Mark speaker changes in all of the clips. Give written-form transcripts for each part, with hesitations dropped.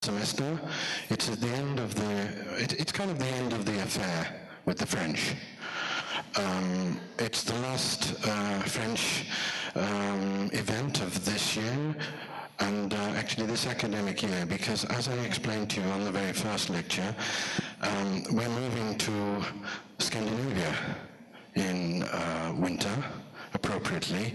Speaker 1: semester. It's at the end of it's kind of the end of the affair with the French. It's the last French event of this year, and actually this academic year, because as I explained to you on the very first lecture, we're moving to Scandinavia in winter, appropriately.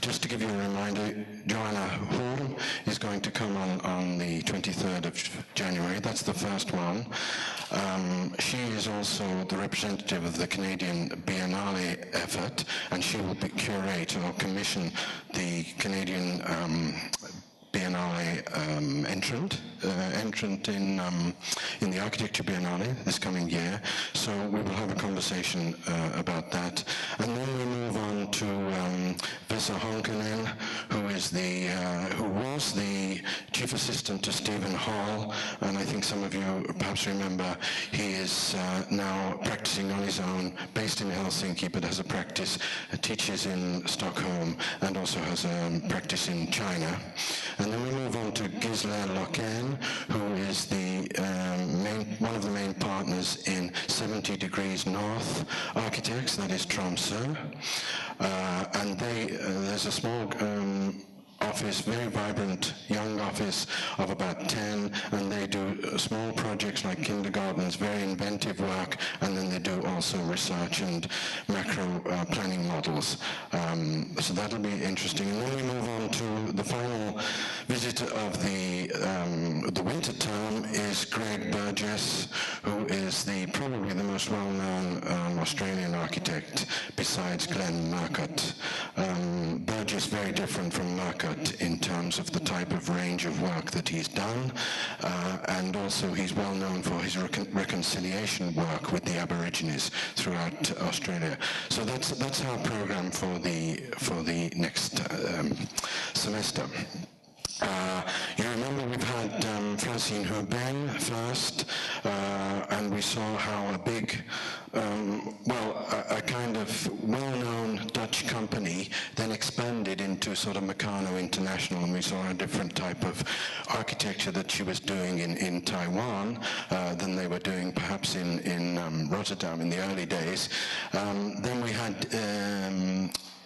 Speaker 1: Just to give you a reminder, Joanna Horn is going to come on the 23rd of January. That's the first one. She is also the representative of the Canadian Biennale effort, and she will curate or commission the Canadian Biennale entrant in the Architecture Biennale this coming year. So we will have a conversation about that. And then we move on to Vesa Honkanen, who was the chief assistant to Stephen Hall, and I think some of you perhaps remember he is now practicing on his own, based in Helsinki, but has a practice, teaches in Stockholm, and also has a practice in China. And then we move on to Gisela Loken, who is one of the main partners in 70 Degrees North Architects, that is Tromsø. And there's a small office, very vibrant young office of about 10, and they do small projects like kindergartens, very inventive work, and then they do also research and macro planning models. So that'll be interesting. And then we move on to the final visit of the winter term is Greg Burgess, who is probably the most well-known Australian architect besides Glenn Murcutt. Burgess very different from Murcutt in terms of the type of range of work that he's done, and also he's well known for his reconciliation work with the Aborigines throughout Australia. So that's our program for the next semester. You remember we've had Francine Hubin first, and we saw how a big, a kind of well-known Dutch company then expanded into sort of Meccano International, and we saw a different type of architecture that she was doing in Taiwan than they were doing perhaps in Rotterdam in the early days. Then we had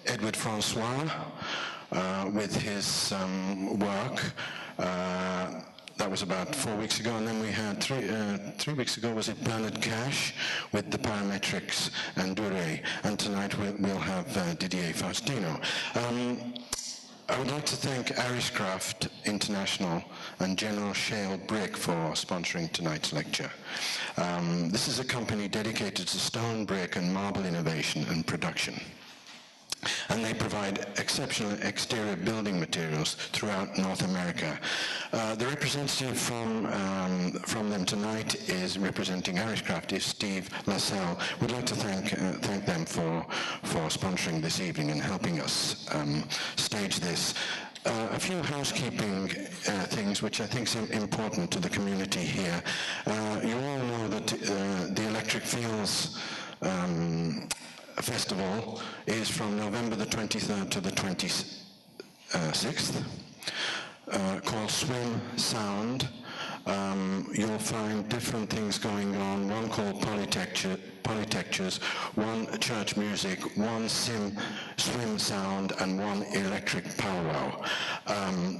Speaker 1: Edward Francois, with his work. That was about 4 weeks ago, and then we had 3 weeks ago, was it Bernard Cash with the parametrics and Dure, and tonight we'll have didierFAUSTINO. I would like to thank Ariscraft International and General Shale Brick for sponsoring tonight's lecture. This is a company dedicated to stone, brick and marble innovation and production. And they provide exceptional exterior building materials throughout North America. The representative from them tonight is representing Ariscraft, is Steve Lassell. We'd like to thank them for sponsoring this evening and helping us stage this. A few housekeeping things which I think are important to the community here. You all know that the Electric Fields Festival is from November the 23rd to the 26th, called Swim Sound. You'll find different things going on, one called Polytectures, one church music, one swim sound, and one electric powwow.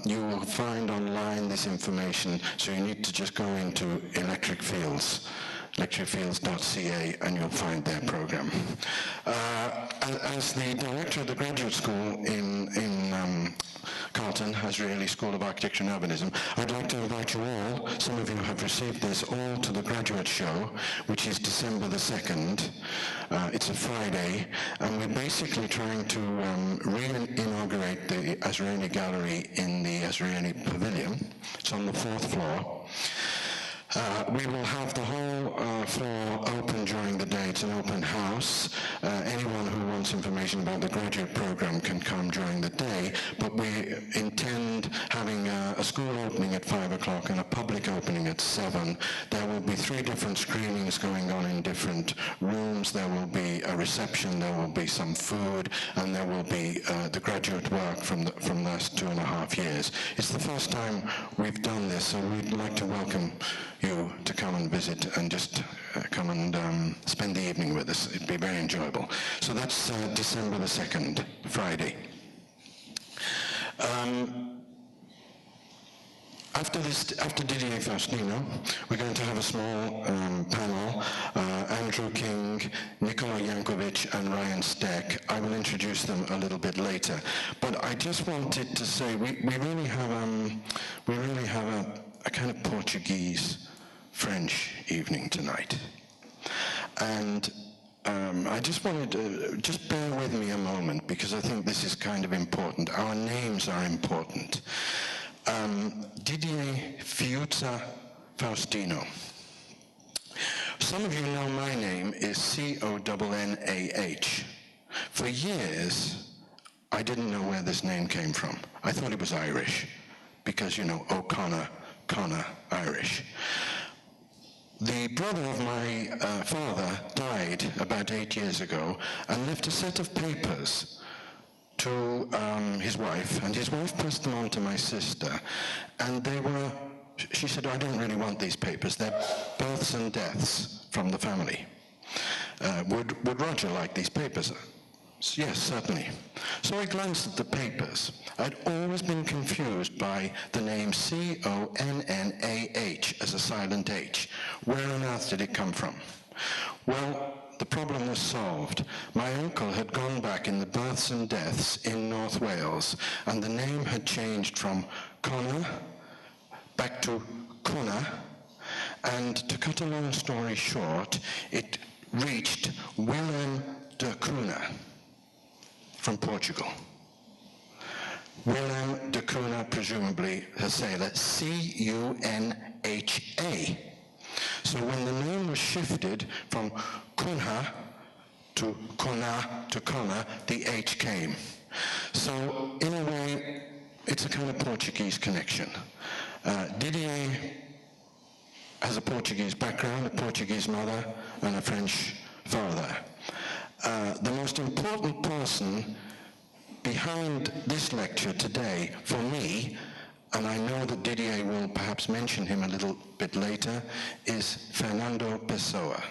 Speaker 1: You will find online this information, so you need to just go into Electric Fields, electricfields.ca, and you'll find their program. As the director of the graduate school in Carlton, Azrieli School of Architecture and Urbanism, I'd like to invite you all, some of you have received this, all to the graduate show, which is December the 2nd. It's a Friday, and we're basically trying to re-inaugurate the Azrieli Gallery in the Azrieli Pavilion. It's on the 4th floor. We will have the whole floor open during the day. It's an open house. Anyone who wants information about the graduate program can come during the day, but we intend having a school opening at 5 o'clock and a public opening at 7. There will be 3 different screenings going on in different rooms. There will be a reception, there will be some food, and there will be the graduate work from the last 2.5 years. It's the first time we've done this, so we'd like to welcome you to come and visit and just come and spend the evening with us. It'd be very enjoyable. So that's December the 2nd, Friday. After didierFAUSTINO, we're going to have a small panel. Andrew King, Nikola Jankovic, and Ryan Steck. I will introduce them a little bit later. But I just wanted to say we really have a kind of Portuguese-French evening tonight. And I just wanted to, just bear with me a moment, because I think this is kind of important. Our names are important. didierFAUSTINO. Some of you know my name is C-O-N-N-A-H. For years, I didn't know where this name came from. I thought it was Irish, because, you know, O'Connor, Connor, Irish. The brother of my father died about 8 years ago and left a set of papers to his wife, and his wife passed them on to my sister, and they were, she said, I don't really want these papers, they're births and deaths from the family. Would Roger like these papers? Yes, certainly. So I glanced at the papers. I'd always been confused by the name C-O-N-N-A-H as a silent H. Where on earth did it come from? Well, the problem was solved. My uncle had gone back in the births and deaths in North Wales, and the name had changed from Connor back to Connor, and to cut a long story short, it reached Willem de Cunha from Portugal. Willem de Cunha, presumably a sailor, C-U-N-H-A. So when the name was shifted from Cunha to Connor to Connor, the H came. So in a way, it's a kind of Portuguese connection. Didier has a Portuguese background, a Portuguese mother, and a French father. The most important person behind this lecture today, for me, and I know that Didier will perhaps mention him a little bit later, is Fernando Pessoa.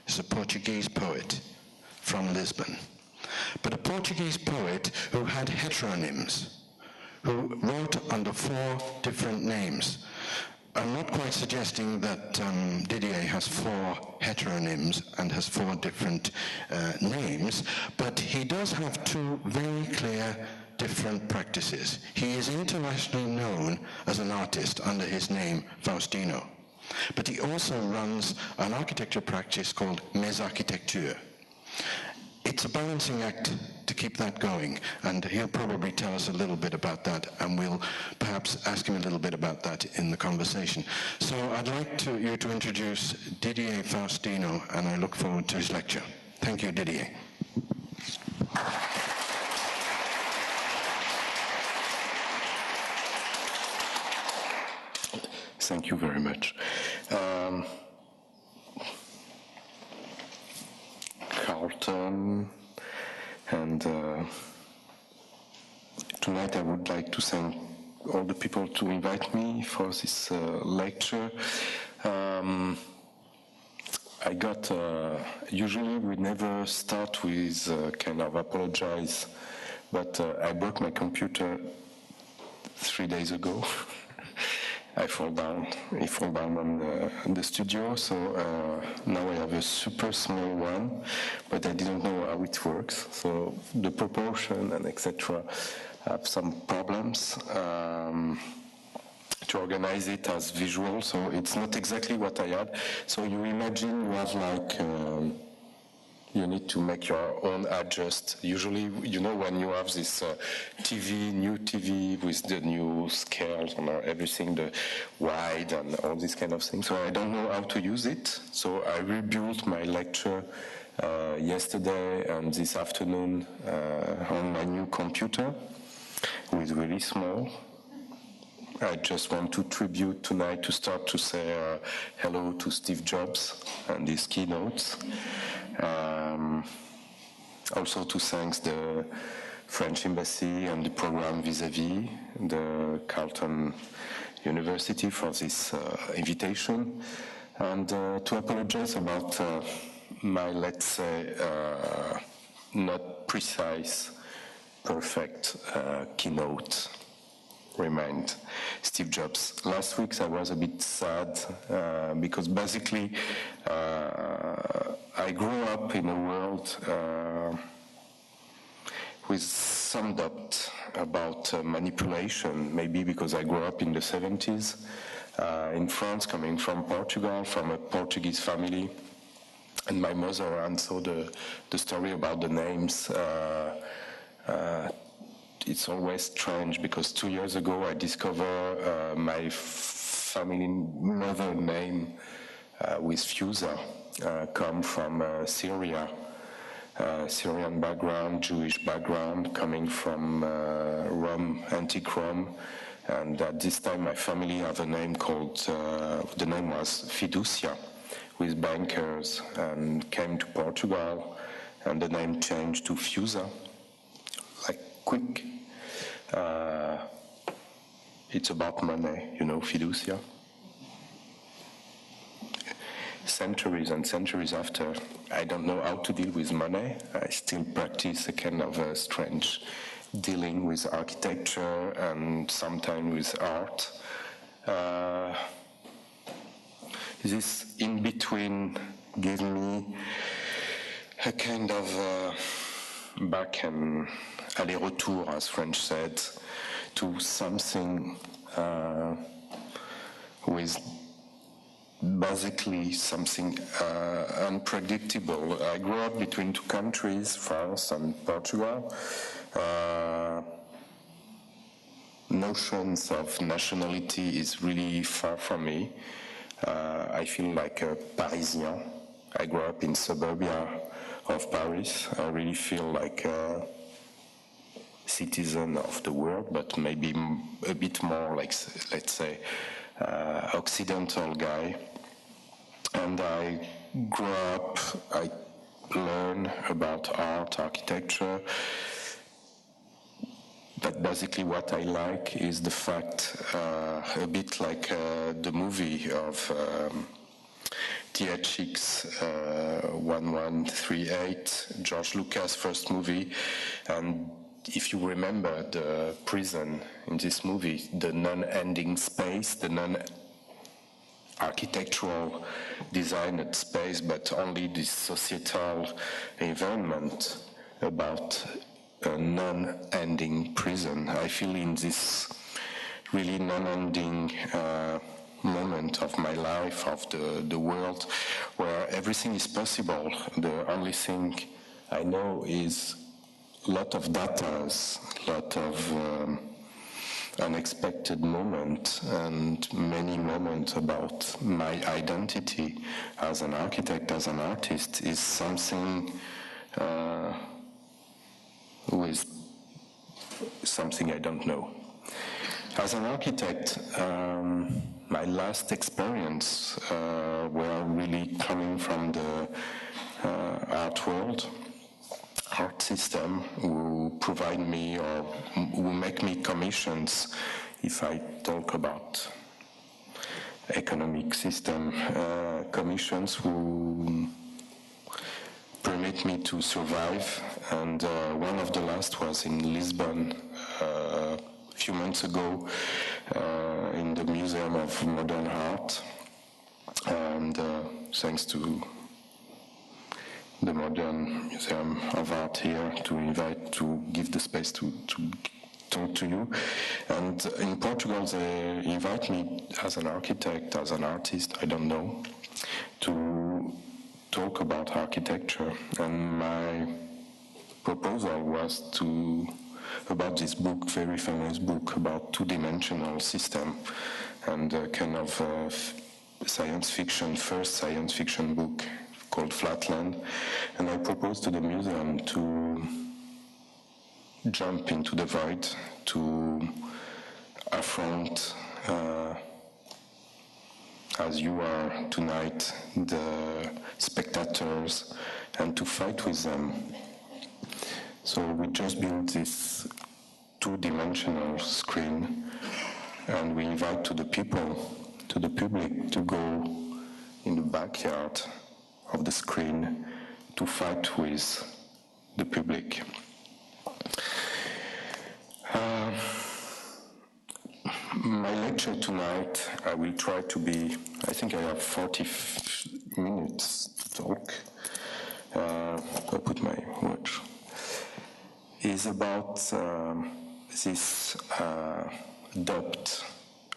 Speaker 1: He's a Portuguese poet from Lisbon. But a Portuguese poet who had heteronyms, who wrote under 4 different names. I'm not quite suggesting that Didier has 4 heteronyms and has 4 different names, but he does have 2 very clear different practices. He is internationally known as an artist under his name Faustino, but he also runs an architecture practice called Mes Architecture. It's a balancing act to keep that going, and he'll probably tell us a little bit about that, and we'll perhaps ask him a little bit about that in the conversation. So I'd like you to introduce didierFAUSTINO, and I look forward to his lecture. Thank you, Didier.
Speaker 2: Thank you very much. Carlton, and tonight I would like to thank all the people to invite me for this lecture. I got, usually we never start with kind of apologize, but I broke my computer 3 days ago. I fall down on the studio, so now I have a super small one, but I didn't know how it works, so the proportion and etc. have some problems to organize it as visual, so it's not exactly what I had. So you imagine you have like You need to make your own adjust. Usually, you know, when you have this new TV with the new scales and everything, the wide and all these kind of things. So I don't know how to use it. So I rebuilt my lecture yesterday and this afternoon on my new computer with really small. I just want to tribute tonight to start to say hello to Steve Jobs and his keynotes. Also to thank the French Embassy and the program Vis-à-Vis, the Carleton University for this invitation, and to apologize about my, let's say, not precise, perfect keynote. Remind Steve Jobs. Last week I was a bit sad because basically I grew up in a world with some doubt about manipulation, maybe because I grew up in the 70s in France, coming from Portugal, from a Portuguese family, and my mother, and so the story about the names, it's always strange because 2 years ago I discovered my family mother name with Fusa, come from Syria, Syrian background, Jewish background, coming from Rome, antique Rome, and at this time my family have a name called, the name was Fiducia, with bankers, and came to Portugal, and the name changed to Fusa, like quick. It's about money, you know, fiducia. Centuries and centuries after, I don't know how to deal with money. I still practice a kind of a strange dealing with architecture and sometimes with art. This in-between gave me a kind of back and aller-retour, as French said, to something with basically something unpredictable. I grew up between two countries, France and Portugal. Notions of nationality is really far from me. I feel like a Parisien. I grew up in suburbia of Paris. I really feel like a citizen of the world, but maybe a bit more like, let's say, Occidental guy. And I grew up, I learned about art, architecture, but basically what I like is the fact, a bit like the movie of THX 1138, George Lucas' first movie, and if you remember the prison in this movie, the non-ending space, the non-architectural designed space, but only this societal environment about a non-ending prison. I feel in this really non-ending moment of my life, of the world, where everything is possible. The only thing I know is a lot of data, a lot of unexpected moments, and many moments about my identity as an architect, as an artist, is something with something I don't know. As an architect, my last experience were really coming from the art world, art system, who provide me or who make me commissions if I talk about economic system, commissions who permit me to survive. And one of the last was in Lisbon a few months ago in the Museum of Modern Art, and thanks to the Modern Museum of Art here to give the space to talk to you. And in Portugal they invite me as an architect, as an artist, I don't know, to talk about architecture, and my proposal was about this book, very famous book about two-dimensional system, and kind of science fiction, first science fiction book called Flatland. And I proposed to the museum to jump into the void, to affront, as you are tonight, the spectators, and to fight with them. So we just built this two-dimensional screen, and we invite to the people, to the public, to go in the backyard of the screen to fight with the public. My lecture tonight, I will try to be, I think I have 40 minutes to talk. I'll put my watch. Is about this doubt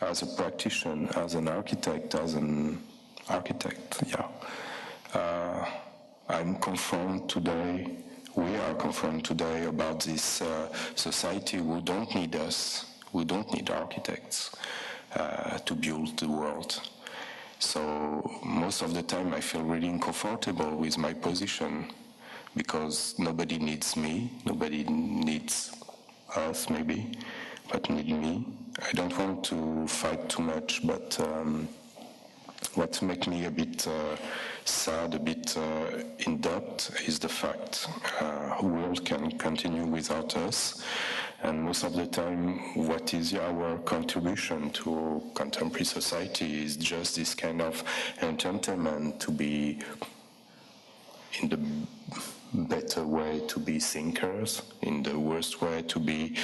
Speaker 2: as a practitioner, as an architect, I'm confronted today, we are confronted today about this society who don't need us, who don't need architects to build the world. So most of the time I feel really uncomfortable with my position, because nobody needs me, nobody needs us maybe, but need me. I don't want to fight too much, but what makes me a bit sad, a bit in doubt, is the fact the world can continue without us. And most of the time, what is our contribution to contemporary society is just this kind of entertainment, to be in the better way to be thinkers, in the worst way to be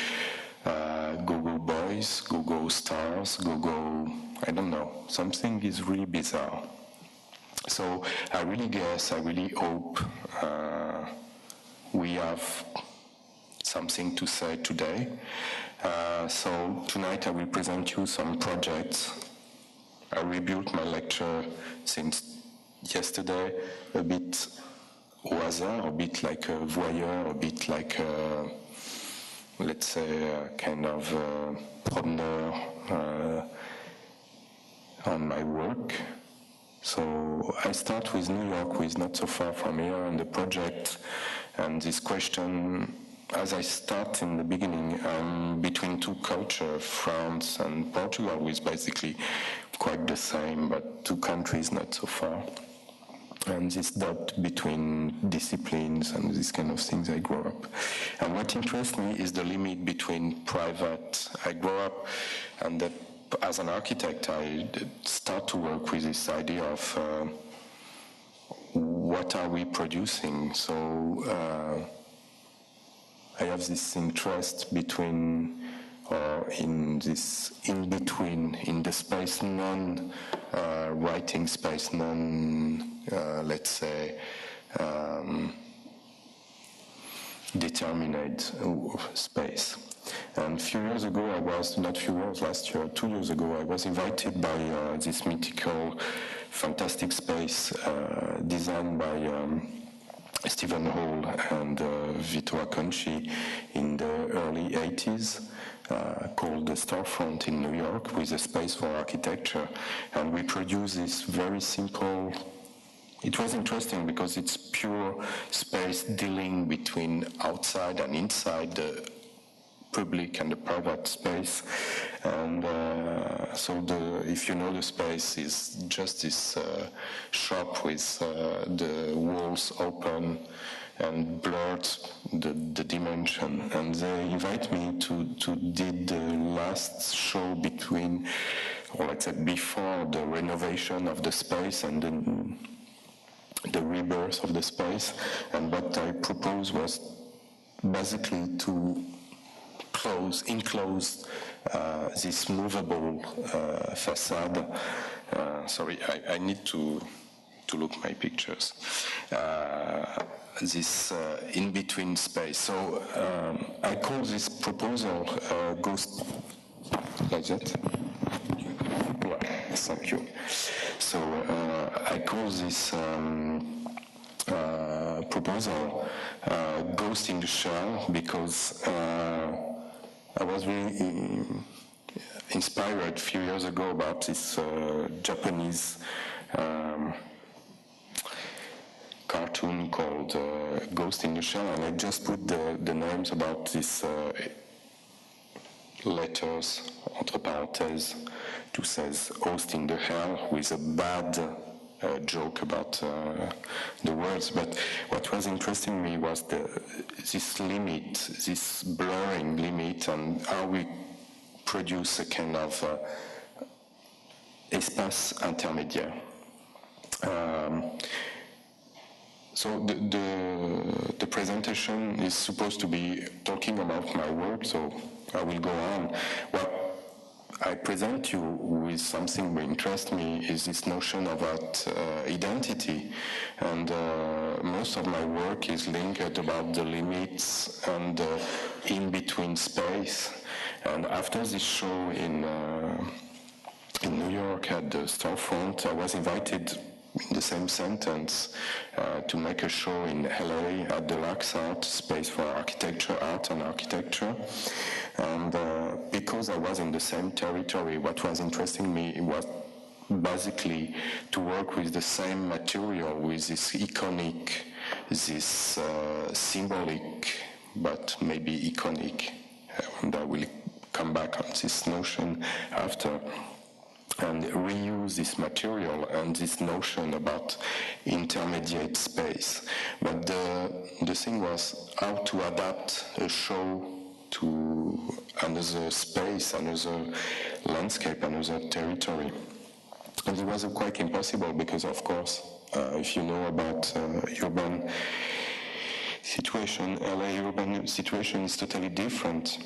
Speaker 2: go-go boys, go-go stars, go-go, I don't know, something is really bizarre. So I really hope we have something to say today. So tonight I will present you some projects. I rebuilt my lecture since yesterday a bit au hasard, a bit like a voyeur, a bit like a, let's say, a kind of promeneur on my work. So I start with New York, which is not so far from here, and the project, and this question, as I start in the beginning, between two cultures, France and Portugal, which is basically quite the same, but two countries not so far. And this doubt between disciplines and these kind of things I grew up. And what interests me is the limit between private. I grew up, and that as an architect, I start to work with this idea of what are we producing. So I have this interest between, or in this in-between, in the space, non-writing space, let's say, determined space. And a few years ago, last year, 2 years ago, I was invited by this mythical, fantastic space designed by Stephen Hall and Vito Acconci in the early 80s, called the Storefront in New York, with a space for architecture. And we produced this very simple. It was interesting because it's pure space dealing between outside and inside the public and the private space. And so if you know the space, is just this shop with the walls open and blurred the dimension. And they invite me to did the last show between, or let's say before the renovation of the space and the rebirth of the space. And what I proposed was basically to enclose this movable facade. Sorry, I need to look my pictures. This in-between space. So I call this proposal ghost, like that. Yeah, thank you. So I call this proposal, Ghost in the Shell, because I was really inspired a few years ago about this Japanese cartoon called Ghost in the Shell, and I just put the names about these letters, entre parenthèses, to says Ghost in the Hell, with a bad joke about the words. But what was interesting me was this limit, this blurring limit, and how we produce a kind of espace intermédiaire. So the presentation is supposed to be talking about my work, so I will go on. What I present you with something that interests me is this notion about identity, and most of my work is linked about the limits and in-between space. And after this show in New York at the Storefront, I was invited in the same sentence to make a show in LA at the Lax Art Space for Architecture, Art and Architecture. And because I was in the same territory, what was interesting me was basically to work with the same material, with this iconic, this symbolic, but maybe iconic. And I will come back on this notion after, and reuse this material and this notion about intermediate space. But the thing was how to adapt a show to another space, another landscape, another territory. And it was quite impossible because, of course, if you know about urban situation, LA urban situation is totally different.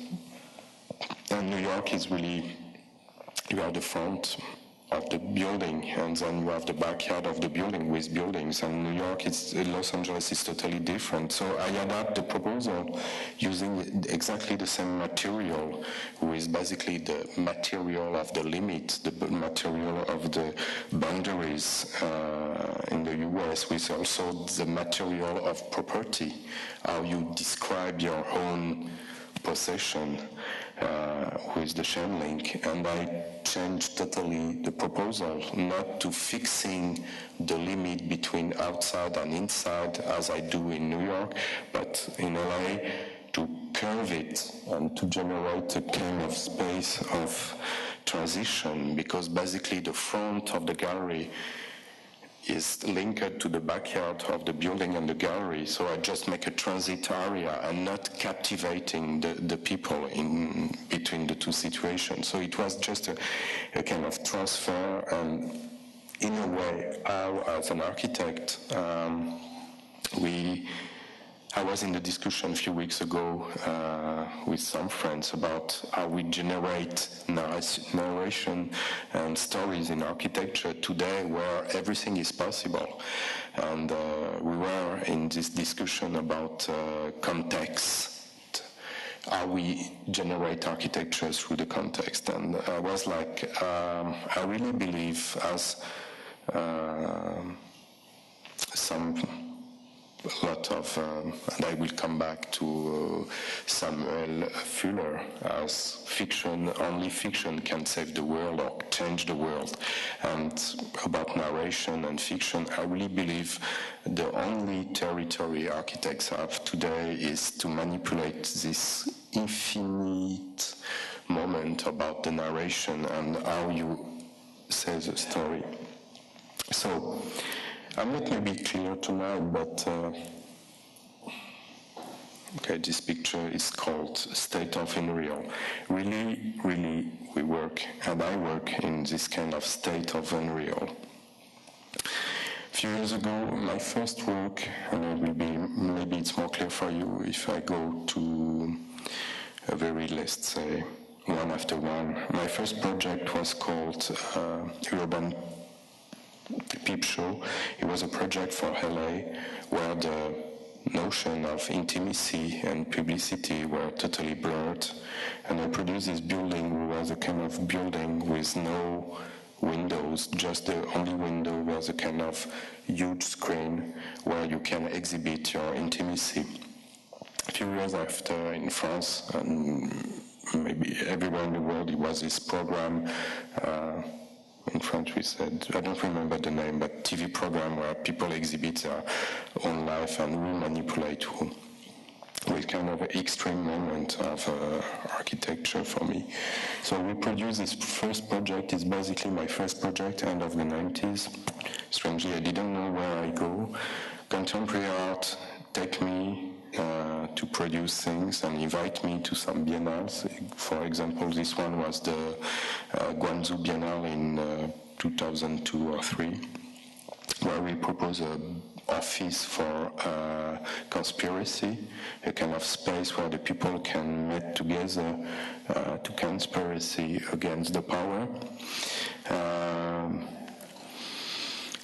Speaker 2: And New York is really, you have the front of the building, and then you have the backyard of the building with buildings. And New York, Los Angeles is totally different. So I adapt the proposal using exactly the same material, with basically the material of the limit, the material of the boundaries in the US, with also the material of property, how you describe your own possession with the chain link. And I changed totally the proposal, not to fixing the limit between outside and inside as I do in New York, but in LA to curve it and to generate a kind of space of transition, because basically the front of the gallery is linked to the backyard of the building and the gallery, so I just make a transit area and not captivating the people in between the two situations. So it was just a kind of transfer, and in a way, how as an architect, I was in the discussion a few weeks ago with some friends about how we generate narration and stories in architecture today, where everything is possible. And we were in this discussion about context, how we generate architecture through the context. And I was like, I really believe, as a lot of, and I will come back to Samuel Fuller, as fiction, only fiction can save the world or change the world. And about narration and fiction, I really believe the only territory architects have today is to manipulate this infinite moment about the narration and how you say the story. So, I'm not maybe clear tonight, but okay, this picture is called State of Unreal. Really, really, we work, and I work in this kind of state of unreal. A few years ago, my first work, and it will be, maybe it's more clear for you if I go to a very, let's say, one after one. My first project was called Urban Peep Show. It was a project for LA where the notion of intimacy and publicity were totally blurred. And I produced this building, which was a kind of building with no windows windows. Just the only window was a kind of huge screen where you can exhibit your intimacy. A few years after, in France, and maybe everywhere in the world, it was this program. In French, we said, I don't remember the name, but TV program where people exhibit their own life and we manipulate who. With kind of an extreme moment of architecture for me. So we produced this first project. It's basically my first project, end of the 90s. Strangely, I didn't know where I go. Contemporary art take me to produce things and invite me to some biennales. For example, this one was the Guangzhou Biennale in 2002 or 3, where we propose a office for conspiracy, a kind of space where the people can meet together to conspiracy against the power.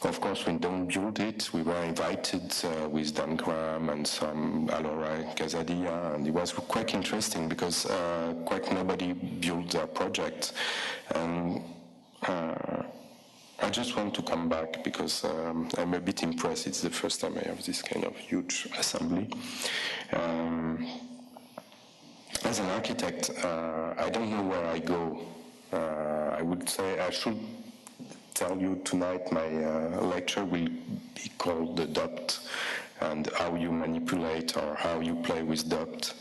Speaker 2: Of course, we don't build it. We were invited with Dan Graham and some Alora Casadia, and it was quite interesting because quite nobody built their project. And I just want to come back because I'm a bit impressed. It's the first time I have this kind of huge assembly. As an architect, I don't know where I go. I would say I should tell you tonight my lecture will be called the dot and how you manipulate or how you play with dot.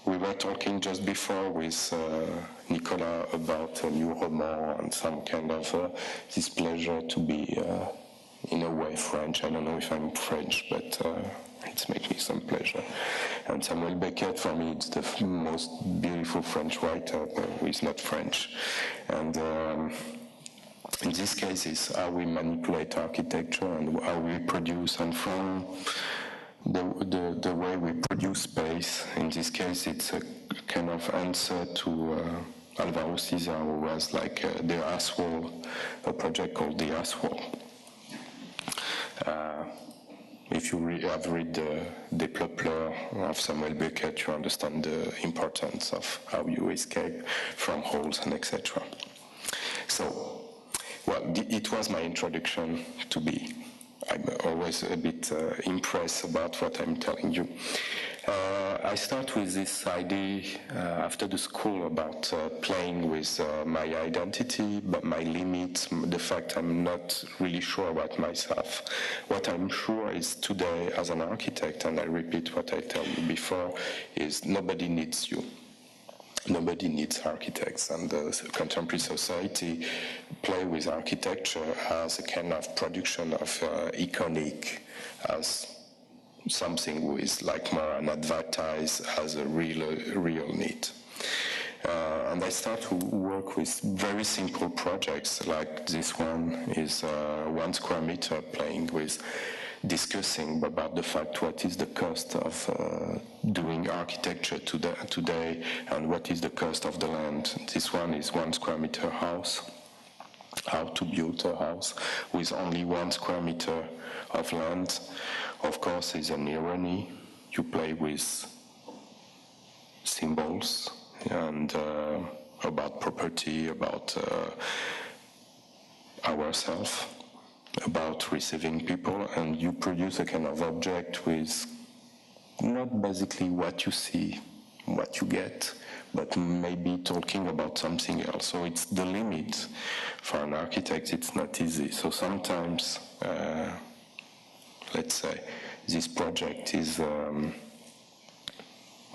Speaker 2: We were talking just before with Nicolas about a new roman and some kind of this pleasure to be in a way French. I don't know if I'm French, but it makes me some pleasure. And Samuel Beckett, for me, it's the most beautiful French writer who is not French. And in this case, it's how we manipulate architecture and how we produce. And from the way we produce space, in this case, it's a kind of answer to Alvaro Siza, who was like the Aswall, a project called the Aswall. If you have read the Pleur of Samuel Beckett, you understand the importance of how you escape from holes and etc. So, well, it was my introduction to be. I'm always a bit impressed about what I'm telling you. I start with this idea after the school about playing with my identity, but my limits, the fact I'm not really sure about myself. What I'm sure is today as an architect, and I repeat what I told you before, is nobody needs you. Nobody needs architects, and the contemporary society play with architecture as a kind of production of iconic, as something who is like more an advertise as a real need. And I start to work with very simple projects, like this one is 1 square meter, playing with discussing about the fact what is the cost of doing architecture today and what is the cost of the land. This one is 1 square meter house, how to build a house with only 1 square meter of land. Of course, is an irony. You play with symbols and about property, about ourselves, about receiving people, and you produce a kind of object with not basically what you see, what you get, but maybe talking about something else. So it's the limit. For an architect, it's not easy. So sometimes, let's say, this project is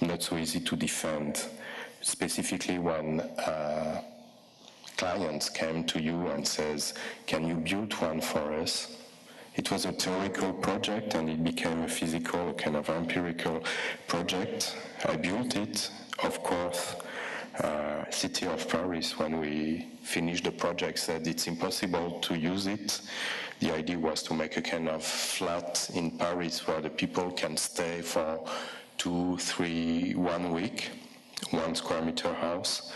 Speaker 2: not so easy to defend, specifically when clients came to you and says, can you build one for us? It was a theoretical project and it became a physical, kind of empirical project. I built it, of course. City of Paris, when we finished the project, said it's impossible to use it. The idea was to make a kind of flat in Paris where the people can stay for 2, 3, 1 week, 1 square meter house.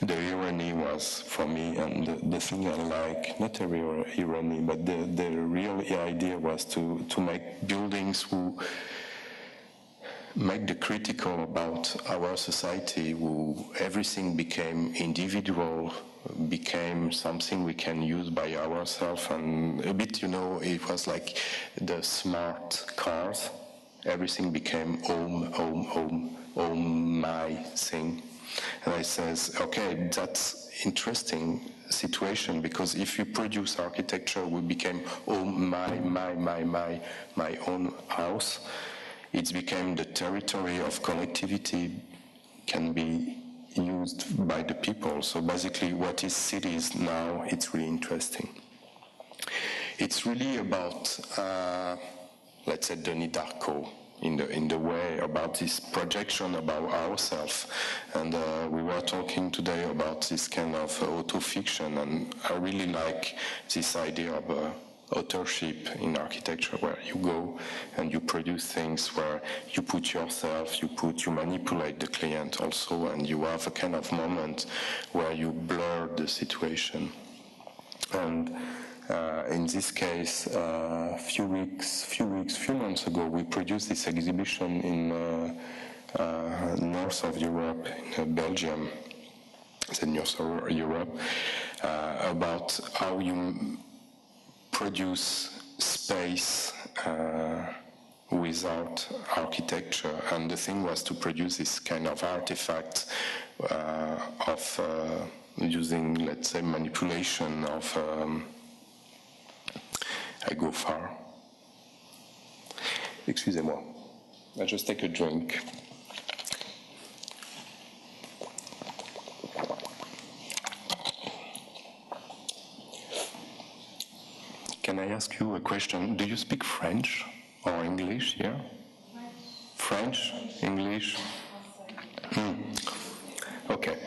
Speaker 2: The irony was, for me, and the thing I like, not a real irony, but the real idea was to make buildings who make the critical about our society, where everything became individual, became something we can use by ourselves, and a bit, it was like the smart cars. Everything became home, my thing. And I says, okay, that's interesting situation, because if you produce architecture, we became my own house. It became the territory of collectivity, can be used by the people. So basically what is cities now, it's really interesting. It's really about, let's say, Denis Darko, in the way about this projection about ourselves. And we were talking today about this kind of auto-fiction, and I really like this idea of authorship in architecture, where you go and you produce things where you put yourself, you manipulate the client also, and you have a kind of moment where you blur the situation. And in this case, few months ago, we produced this exhibition in north of Europe, in Belgium, the north of Europe, about how you produce space without architecture. And the thing was to produce this kind of artifact of using, let's say, manipulation of... I go far. Excusez-moi. I just take a drink. Can I ask you a question? Do you speak French or English here? French? English? Okay.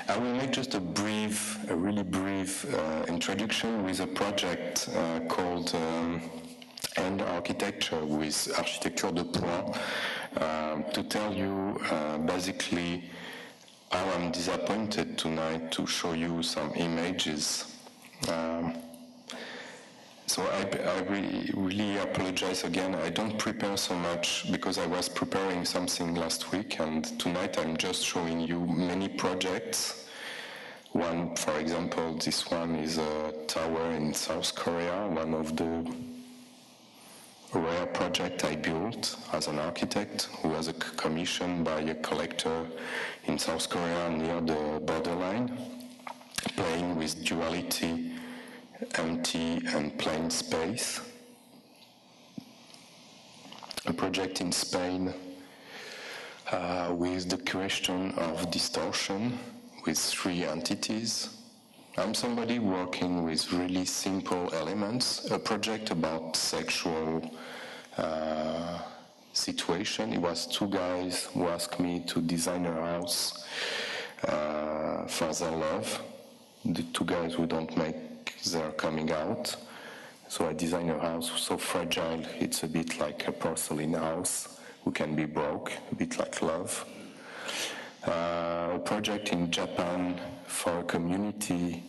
Speaker 2: I will make just a really brief introduction with a project called End Architecture with Architecture de Point, to tell you basically how I'm disappointed tonight to show you some images. So I really apologize again. I don't prepare so much because I was preparing something last week, and tonight I'm just showing you many projects. One, for example, this one is a tower in South Korea, one of the rare projects I built as an architect, who was commissioned by a collector in South Korea near the borderline, playing with duality, empty and plain space. A project in Spain with the question of distortion with 3 entities. I'm somebody working with really simple elements. A project about sexual situation. It was 2 guys who asked me to design a house for their love. The 2 guys who don't make their coming out. So I designed a house so fragile, it's a bit like a porcelain house who can be broke, a bit like love. A project in Japan for a community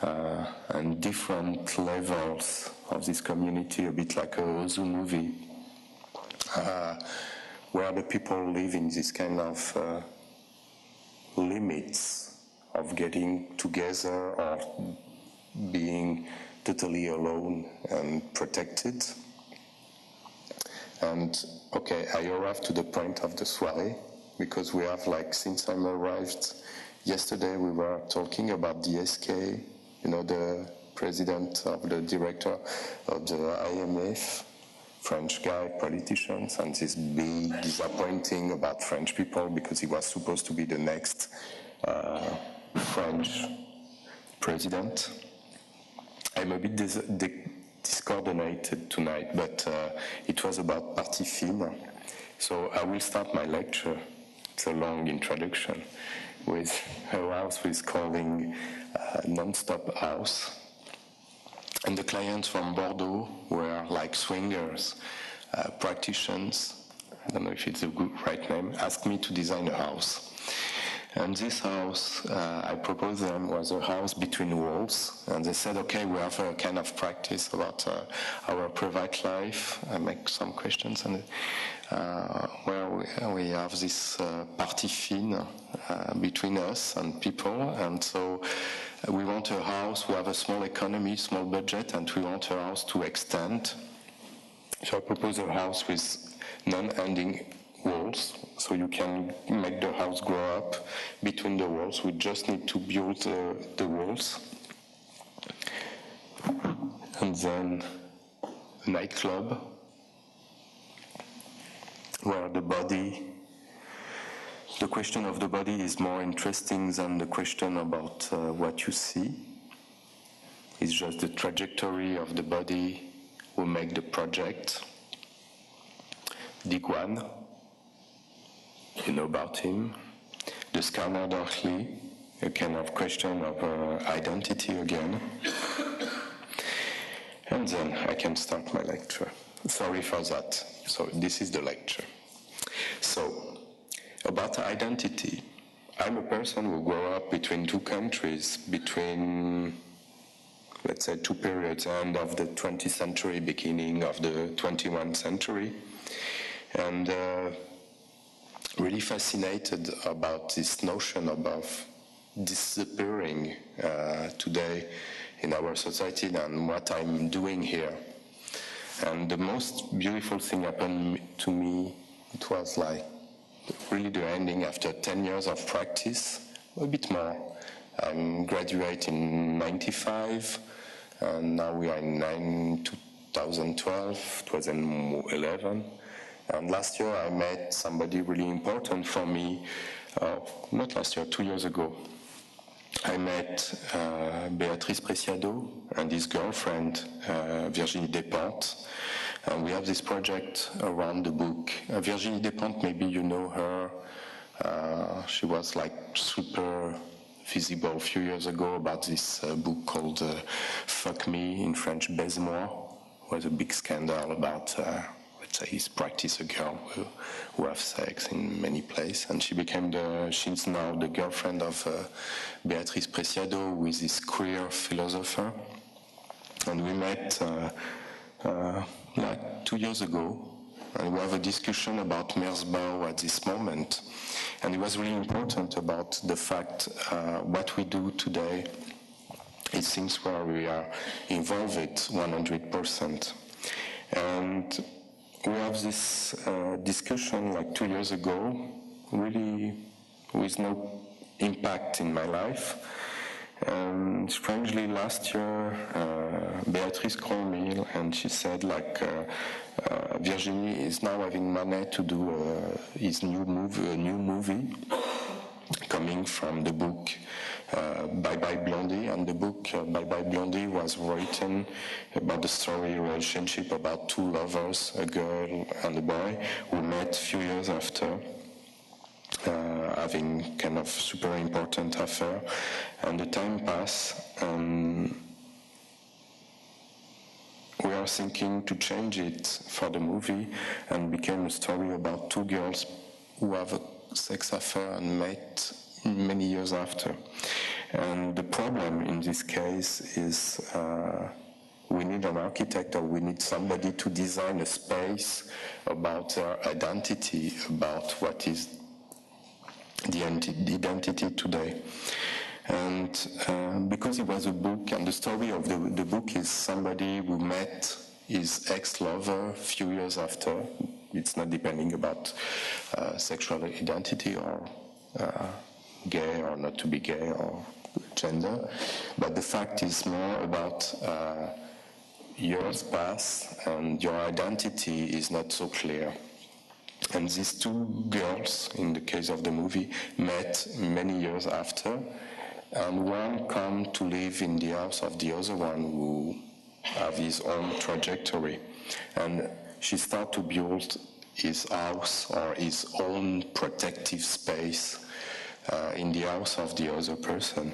Speaker 2: and different levels of this community, a bit like a Ozu movie, where the people live in this kind of limits of getting together or being totally alone and protected. And okay, I arrived to the point of the soirée, because we have, like, since I arrived yesterday, we were talking about DSK, the president of the director of the IMF, French guy, politicians, and this big disappointing about French people, because he was supposed to be the next French president. I'm a bit discoordinated tonight, but it was about partie fine. So I will start my lecture. It's a long introduction with a house with calling non-stop house. And the clients from Bordeaux were like swingers, practitioners, I don't know if it's a good right name, asked me to design a house. And this house, I proposed them, was a house between walls. And they said, okay, we have a kind of practice about our private life. I make some questions, and where we have this partie fine between us and people. And so we want a house, we have a small economy, small budget, and we want a house to extend. So I propose a house with non-ending walls, so you can make the house grow up between the walls. We just need to build the walls. And then a nightclub where the question of the body is more interesting than the question about what you see. It's just the trajectory of the body will make the project. Digwan, you know about him. The scanner Darkly, a kind of question of identity again. And then I can start my lecture. Sorry for that. So this is the lecture. So, about identity, I'm a person who grew up between two countries, between, let's say, two periods, end of the 20th century, beginning of the 21st century. And really fascinated about this notion of disappearing today in our society and what I'm doing here. And the most beautiful thing happened to me, it was like really the ending after 10 years of practice, a bit more. I'm graduating in 95, and now we are in 2012, 2011. And last year I met somebody really important for me, not last year, 2 years ago. I met Béatrice Preciado and his girlfriend, Virginie Despentes. And we have this project around the book. Virginie Despentes, maybe you know her. She was like super visible a few years ago about this book called Fuck Me, in French, Baise-moi. It was a big scandal about let's say his practice, a girl who have sex in many places, and she's now the girlfriend of Béatrice Preciado, who is this queer philosopher. And we met like 2 years ago, and we have a discussion about Merzbow at this moment. And it was really important about the fact what we do today is things where we are involved 100%. And we have this discussion like 2 years ago, really with no impact in my life. And strangely, last year, Béatrice called me and she said, like, Virginie is now having money to do his new movie, coming from the book Bye Bye Blondie. And the book Bye Bye Blondie was written about the story relationship about two lovers, a girl and a boy, who met a few years after, having kind of super important affair. And the time passed, and we are thinking to change it for the movie, and became a story about two girls who have a sex affair and met many years after. And the problem in this case is we need an architect, or we need somebody to design a space about their identity, about what is the identity today. And because it was a book, and the story of the book is somebody who met his ex-lover a few years after. It's not depending about sexual identity or gay or not to be gay or gender, but the fact is more about years pass and your identity is not so clear. And these two girls, in the case of the movie, met many years after, and one come to live in the house of the other one who have his own trajectory. And she started to build his house or his own protective space in the house of the other person.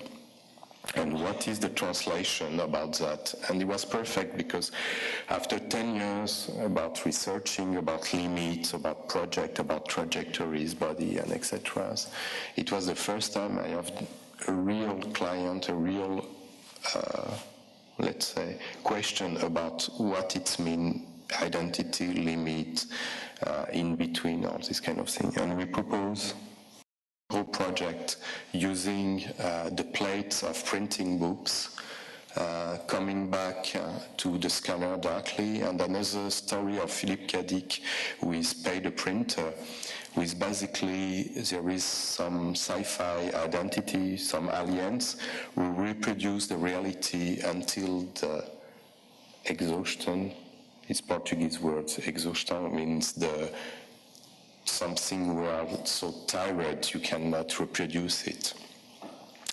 Speaker 2: And what is the translation about that? And it was perfect because after 10 years about researching about limits, about project, about trajectories, body, and etc., it was the first time I have a real client, a real, let's say, question about what it means, identity, limit, in between, all this kind of thing. And we propose whole project using the plates of printing books, coming back to the scanner directly, and another story of Philippe Cadic, who is paid a printer, with basically there is some sci-fi identity, some aliens who reproduce the reality until the exhaustion. It's Portuguese words. Exhaustion means something where are so tired you cannot reproduce it.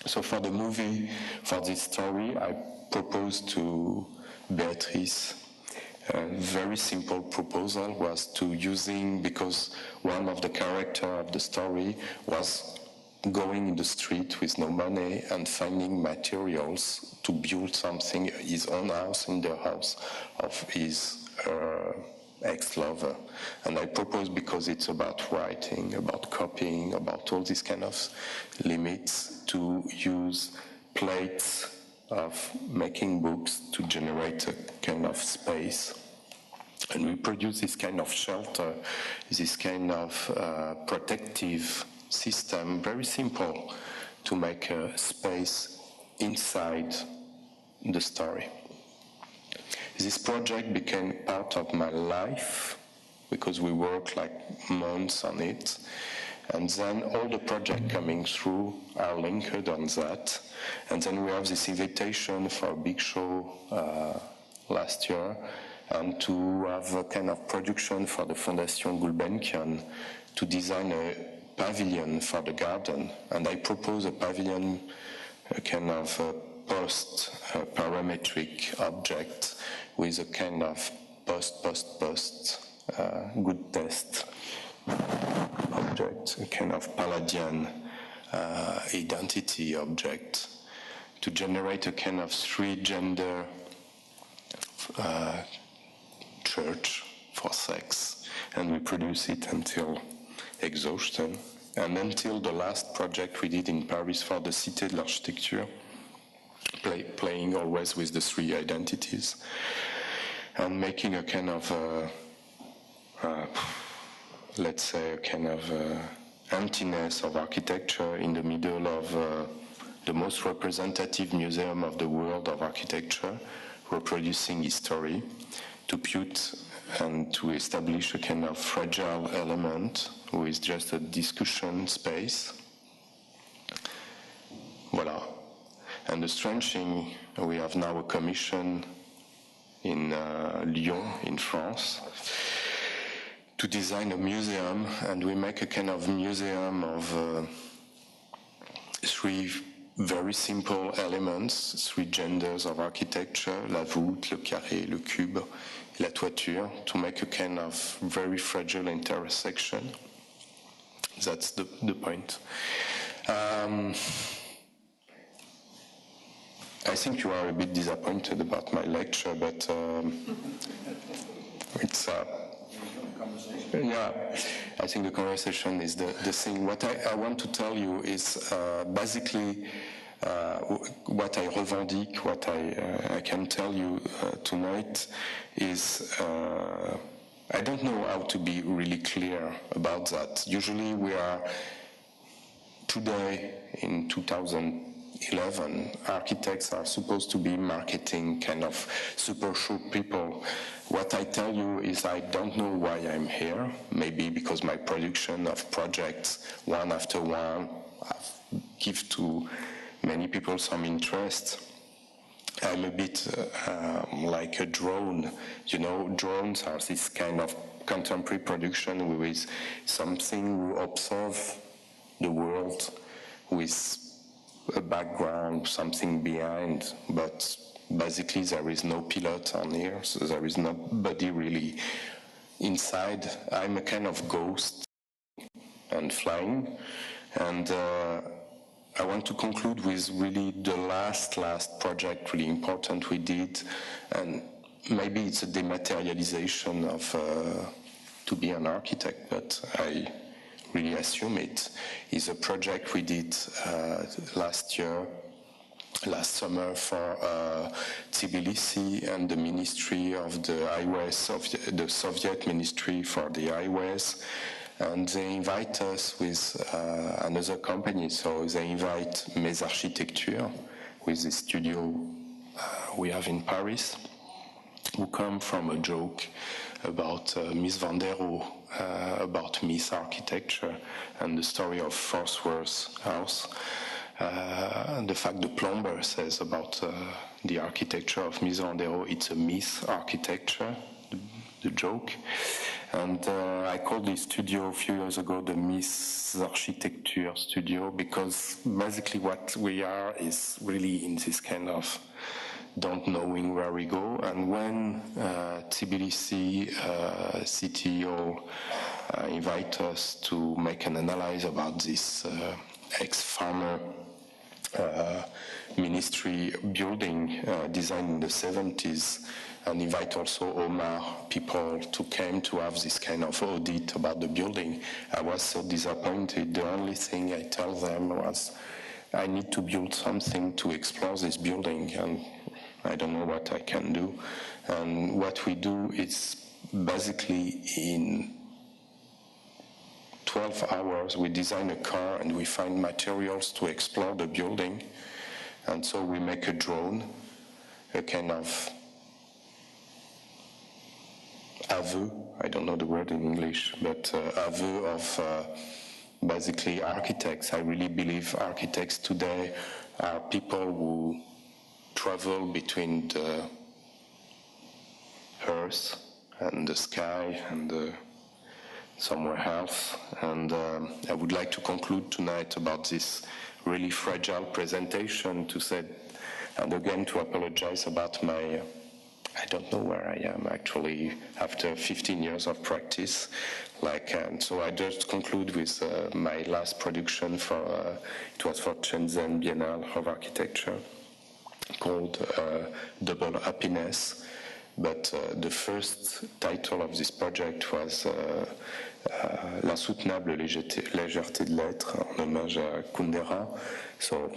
Speaker 2: So for the movie, for this story, I proposed to Beatrice a very simple proposal was to using, because one of the characters of the story was going in the street with no money and finding materials to build something, his own house in the house of his ex-lover. And I propose, because it's about writing, about copying, about all these kind of limits, to use plates of making books to generate a kind of space. And we produce this kind of shelter, this kind of protective system, very simple, to make a space inside the story. This project became part of my life because we worked like months on it. And then all the projects coming through are linked on that. And then we have this invitation for a big show last year, and to have a kind of production for the Fondation Gulbenkian to design a pavilion for the garden. And I propose a pavilion, a kind of post-parametric object with a kind of post good test object, a kind of Palladian identity object, to generate a kind of three-gender church for sex. And we produce it until exhaustion, and until the last project we did in Paris for the Cité de l'Architecture, playing always with the three identities, and making a kind of let's say, a kind of emptiness of architecture in the middle of the most representative museum of the world of architecture, reproducing history, to put and to establish a kind of fragile element with just a discussion space. Voila. And the strange thing, we have now a commission in Lyon, in France, to design a museum, and we make a kind of museum of three very simple elements, three genders of architecture, la voûte, le carré, le cube, la toiture, to make a kind of very fragile intersection. That's the point. I think you are a bit disappointed about my lecture, but it's... yeah, I think the conversation is the thing. What I want to tell you is basically what I revendique, what I can tell you tonight is I don't know how to be really clear about that. Usually we are, today in 2011, architects are supposed to be marketing kind of super show people. What I tell you is I don't know why I'm here. Maybe because my production of projects, one after one, give to many people some interest. I'm a bit like a drone. You know, drones are this kind of contemporary production with something who observe the world with a background, something behind, but basically there is no pilot on here, so there is nobody really inside. I'm a kind of ghost and flying, and I want to conclude with really the last project, really important we did, and maybe it's a dematerialization of to be an architect, but I really assume it is a project we did last summer for Tbilisi and the Ministry of the Highways, the Soviet Ministry for the Highways. And they invite us with another company, so they invite Mes Architectures with the studio we have in Paris, who come from a joke about Miss Van der Rohe, about Miss Architecture, and the story of Fort Worth house. The fact the plumber says about the architecture of Miss Van der Rohe, it's a Miss Architecture, the joke. And I called this studio a few years ago the Miss Architecture Studio, because basically what we are is really in this kind of don't knowing where we go. And when Tbilisi CTO invite us to make an analysis about this ex-farmer ministry building designed in the 70s, and invite also Omar people to come to have this kind of audit about the building, I was so disappointed. The only thing I tell them was, I need to build something to explore this building, and I don't know what I can do. And what we do is basically in 12 hours we design a car and we find materials to explore the building. And so we make a drone, a kind of aveu, I don't know the word in English, but aveu of basically architects. I really believe architects today are people who travel between the earth and the sky and somewhere else. And I would like to conclude tonight about this really fragile presentation to say, and again to apologize about my I don't know where I am actually after 15 years of practice. And so I just conclude with my last production for it was for Shenzhen Biennale of Architecture, called Double Happiness. But the first title of this project was L'insoutenable légèreté de l'être, en hommage à Kundera. So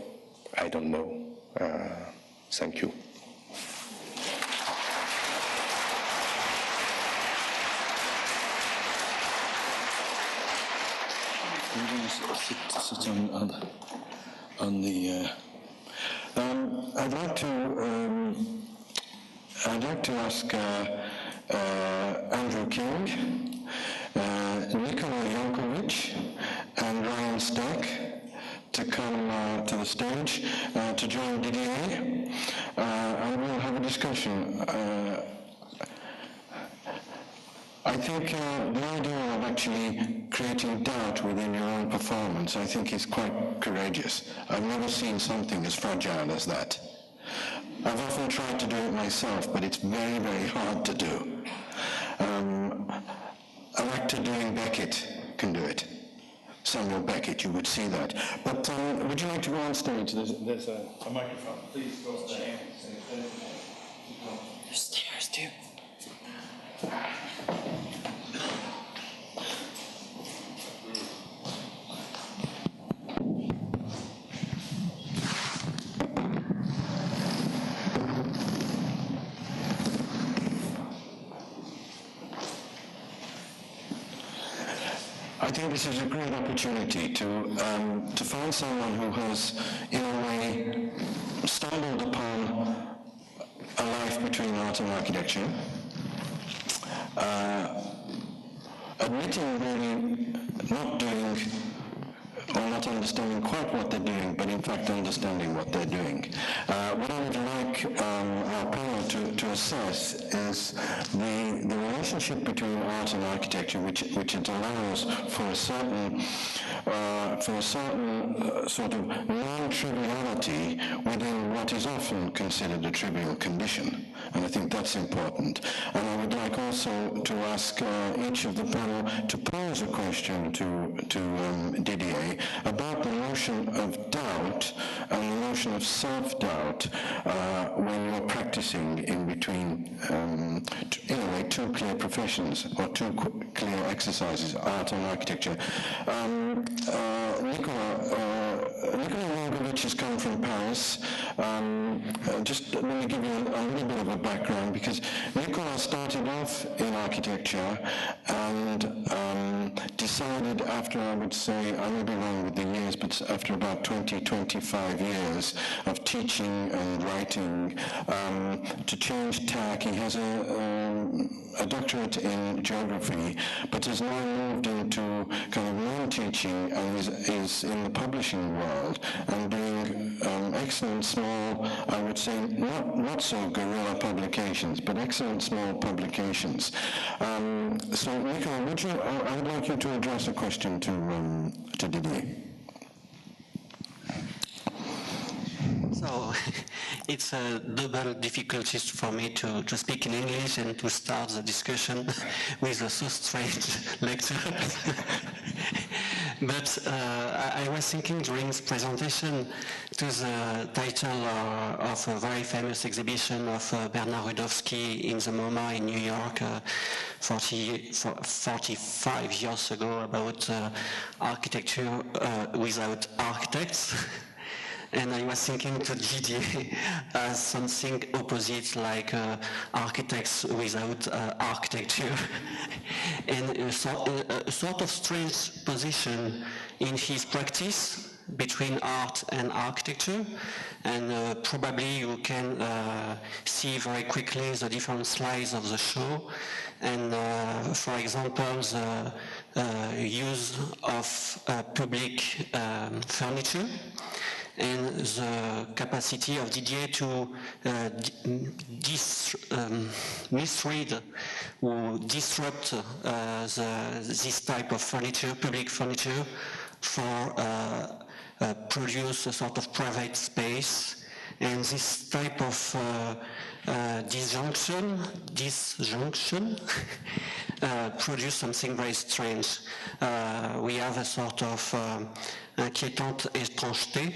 Speaker 2: I don't know. Thank you.
Speaker 1: Sit on the. I'd like to ask Andrew King, Nikola Jankovic, and Ryan Stack to come to the stage to join Didier, and we'll have a discussion. I think the idea of actually creating doubt within your own performance, I think, is quite courageous. I've never seen something as fragile as that. I've often tried to do it myself, but it's very, very hard to do. An actor doing Beckett can do it. Samuel Beckett, you would see that. But would you like to go on stage? There's a microphone. Please go on stage.
Speaker 3: There's stairs, too.
Speaker 1: I think this is a great opportunity to find someone who has, in a way, stumbled upon a life between art and architecture, admitting really not doing or not understanding quite what they're doing, but in fact understanding what they're doing. What I would like our panel to assess is the relationship between art and architecture, which it allows for a certain sort of non-triviality within what is often considered a trivial condition. And I think that's important. And I would like also to ask each of the panel to pose a question to Didier about the notion of doubt and the notion of self-doubt when you're practicing in between, in a way, two clear professions or two clear exercises, art and architecture. Nicola Rogovic has come from Paris. Just let me give you a little bit of a background, because Nicola started off in architecture and decided after, I would say, I may be wrong with the years, but after about 25 years of teaching and writing, to change tack. He has a doctorate in geography, but has now moved into kind of non-teaching and is in the publishing world and doing excellent small, I would say, not so guerrilla publications, but excellent small publications. So, Nicola, I would like you to address a question to Didier.
Speaker 3: So it's a double difficulty for me to speak in English and to start the discussion with a so strange lecture. But I was thinking during this presentation to the title of a very famous exhibition of Bernard Rudowski in the MoMA in New York 45 years ago about architecture without architects. And I was thinking to Didier as something opposite, like architects without architecture. And a sort of strange position in his practice between art and architecture. And probably you can see very quickly the different slides of the show. And for example, the use of public furniture, and the capacity of Didier to misread or disrupt this type of furniture, public furniture, for produce a sort of private space. And this type of disjunction produce something very strange. We have a sort of inquiétante étrangeté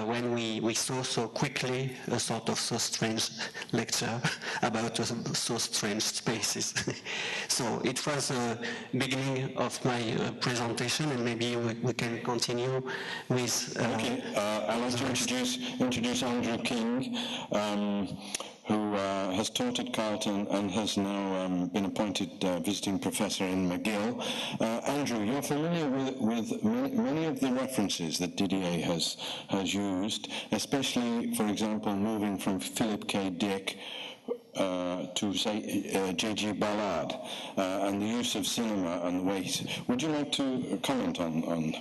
Speaker 3: when we saw so quickly a sort of so strange lecture about so strange spaces. So it was the beginning of my presentation, and maybe we can continue with...
Speaker 1: Okay, I'd like to introduce Andrew King, who has taught at Carleton and has now been appointed visiting professor in McGill. Andrew, you're familiar with many of the references that Didier has used, especially, for example, moving from Philip K. Dick to, say, J.G. Ballard, and the use of cinema and weight. Would you like to comment on?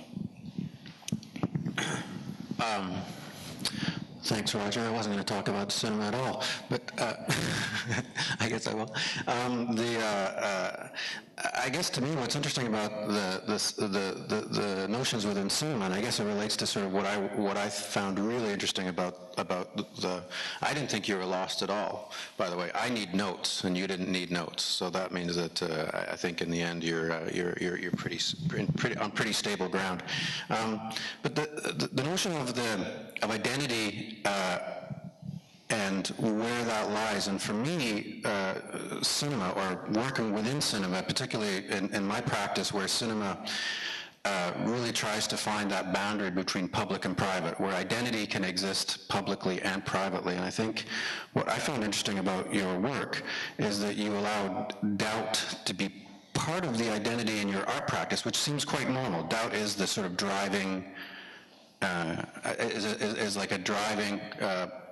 Speaker 4: Thanks, Roger. I wasn't going to talk about cinema at all, but I guess I will. I guess to me, what's interesting about the notions within cinema, and I guess it relates to sort of what I found really interesting about the. I didn't think you were lost at all. By the way, I need notes, and you didn't need notes. So that means that I think in the end you're on pretty stable ground. But the notion of identity. And where that lies, and for me, cinema, or working within cinema, particularly in my practice where cinema really tries to find that boundary between public and private, where identity can exist publicly and privately. And I think what I found interesting about your work is that you allow doubt to be part of the identity in your art practice, which seems quite normal. Doubt is the sort of driving is like a driving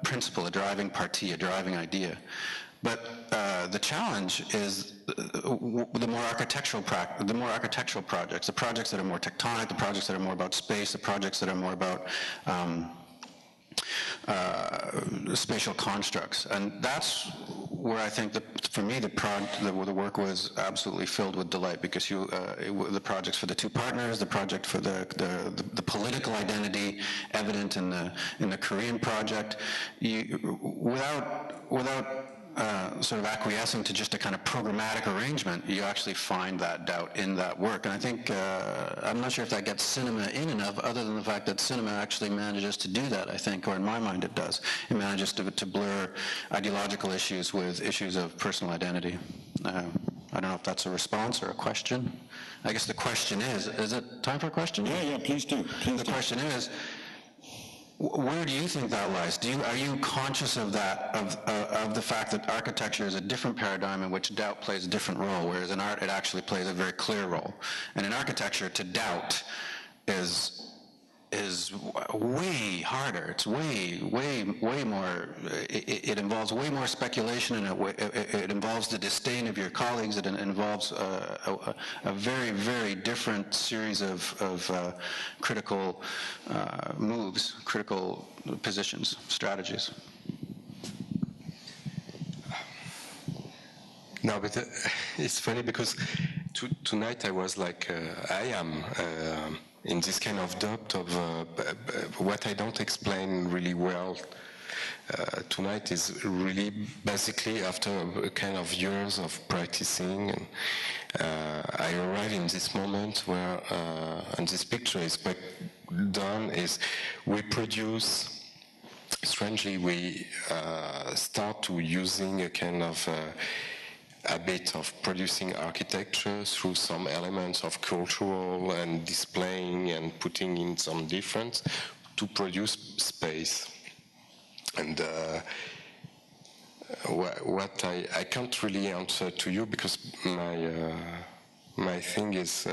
Speaker 4: principle, a driving party, a driving idea. But the challenge is the more architectural projects, the projects that are more tectonic, the projects that are more about space, the projects that are more about spatial constructs. And that's where I think for me the work was absolutely filled with delight, because the projects for the two partners, the project for the political identity evident in the Korean project, without sort of acquiescing to just a kind of programmatic arrangement, you actually find that doubt in that work. And I think, I'm not sure if that gets cinema in enough, other than the fact that cinema actually manages to do that, I think, or in my mind it does. It manages to blur ideological issues with issues of personal identity. I don't know if that's a response or a question. I guess the question is it time for a question?
Speaker 2: Yeah, please do.
Speaker 4: The question is, where do you think that lies? Are you conscious of that, of the fact that architecture is a different paradigm in which doubt plays a different role, whereas in art it actually plays a very clear role? And in architecture, to doubt is way harder. It's way more. It involves way more speculation, and it involves the disdain of your colleagues. It involves a very different series of critical moves, critical positions, strategies.
Speaker 5: No, but it's funny because tonight I was like, I am in this kind of doubt of what I don't explain really well. Tonight is really basically after a kind of years of practicing, and I arrive in this moment where, and this picture is quite done, is we produce, strangely we start to using a kind of habit of producing architecture through some elements of cultural and displaying and putting in some difference to produce space. And what I can't really answer to you, because my thing is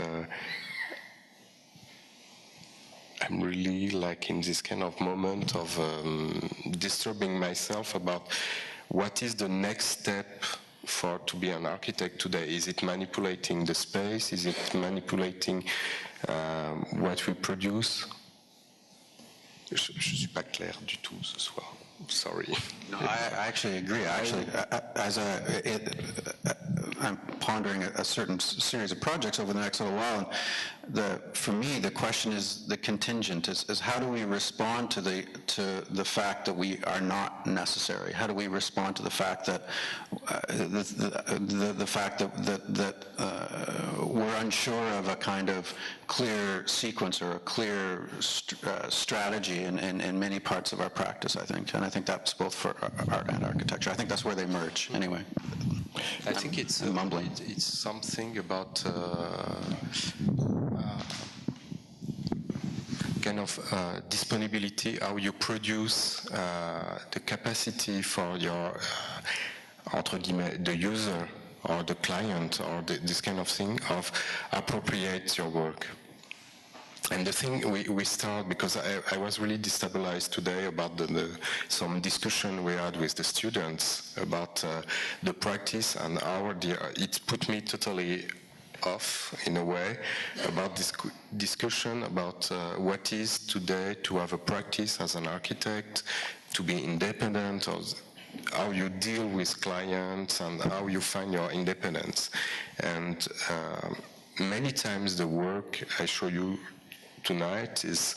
Speaker 5: I'm really like in this kind of moment of disturbing myself about what is the next step to be an architect today. Is it manipulating the space? Is it manipulating what we produce? Je suis pas clair du tout ce soir. Sorry.
Speaker 4: No, I actually agree. I'm pondering a certain series of projects over the next little while, and for me the question is the contingent, is how do we respond to the fact that we are not necessary? How do we respond to the fact that the fact that we're unsure of a kind of clear sequence or a clear strategy in many parts of our practice, I think, and I think that's both for art and architecture. I think that's where they merge anyway.
Speaker 5: I think it's
Speaker 4: mumbling.
Speaker 5: It's something about kind of disponibility, how you produce the capacity for your entre guillemets the user or the client or this kind of thing of appropriate your work. And the thing we start, because I was really destabilized today about some discussion we had with the students about the practice and it put me totally off in a way about this discussion about what is today to have a practice as an architect, to be independent, or how you deal with clients and how you find your independence. And many times the work I show you tonight is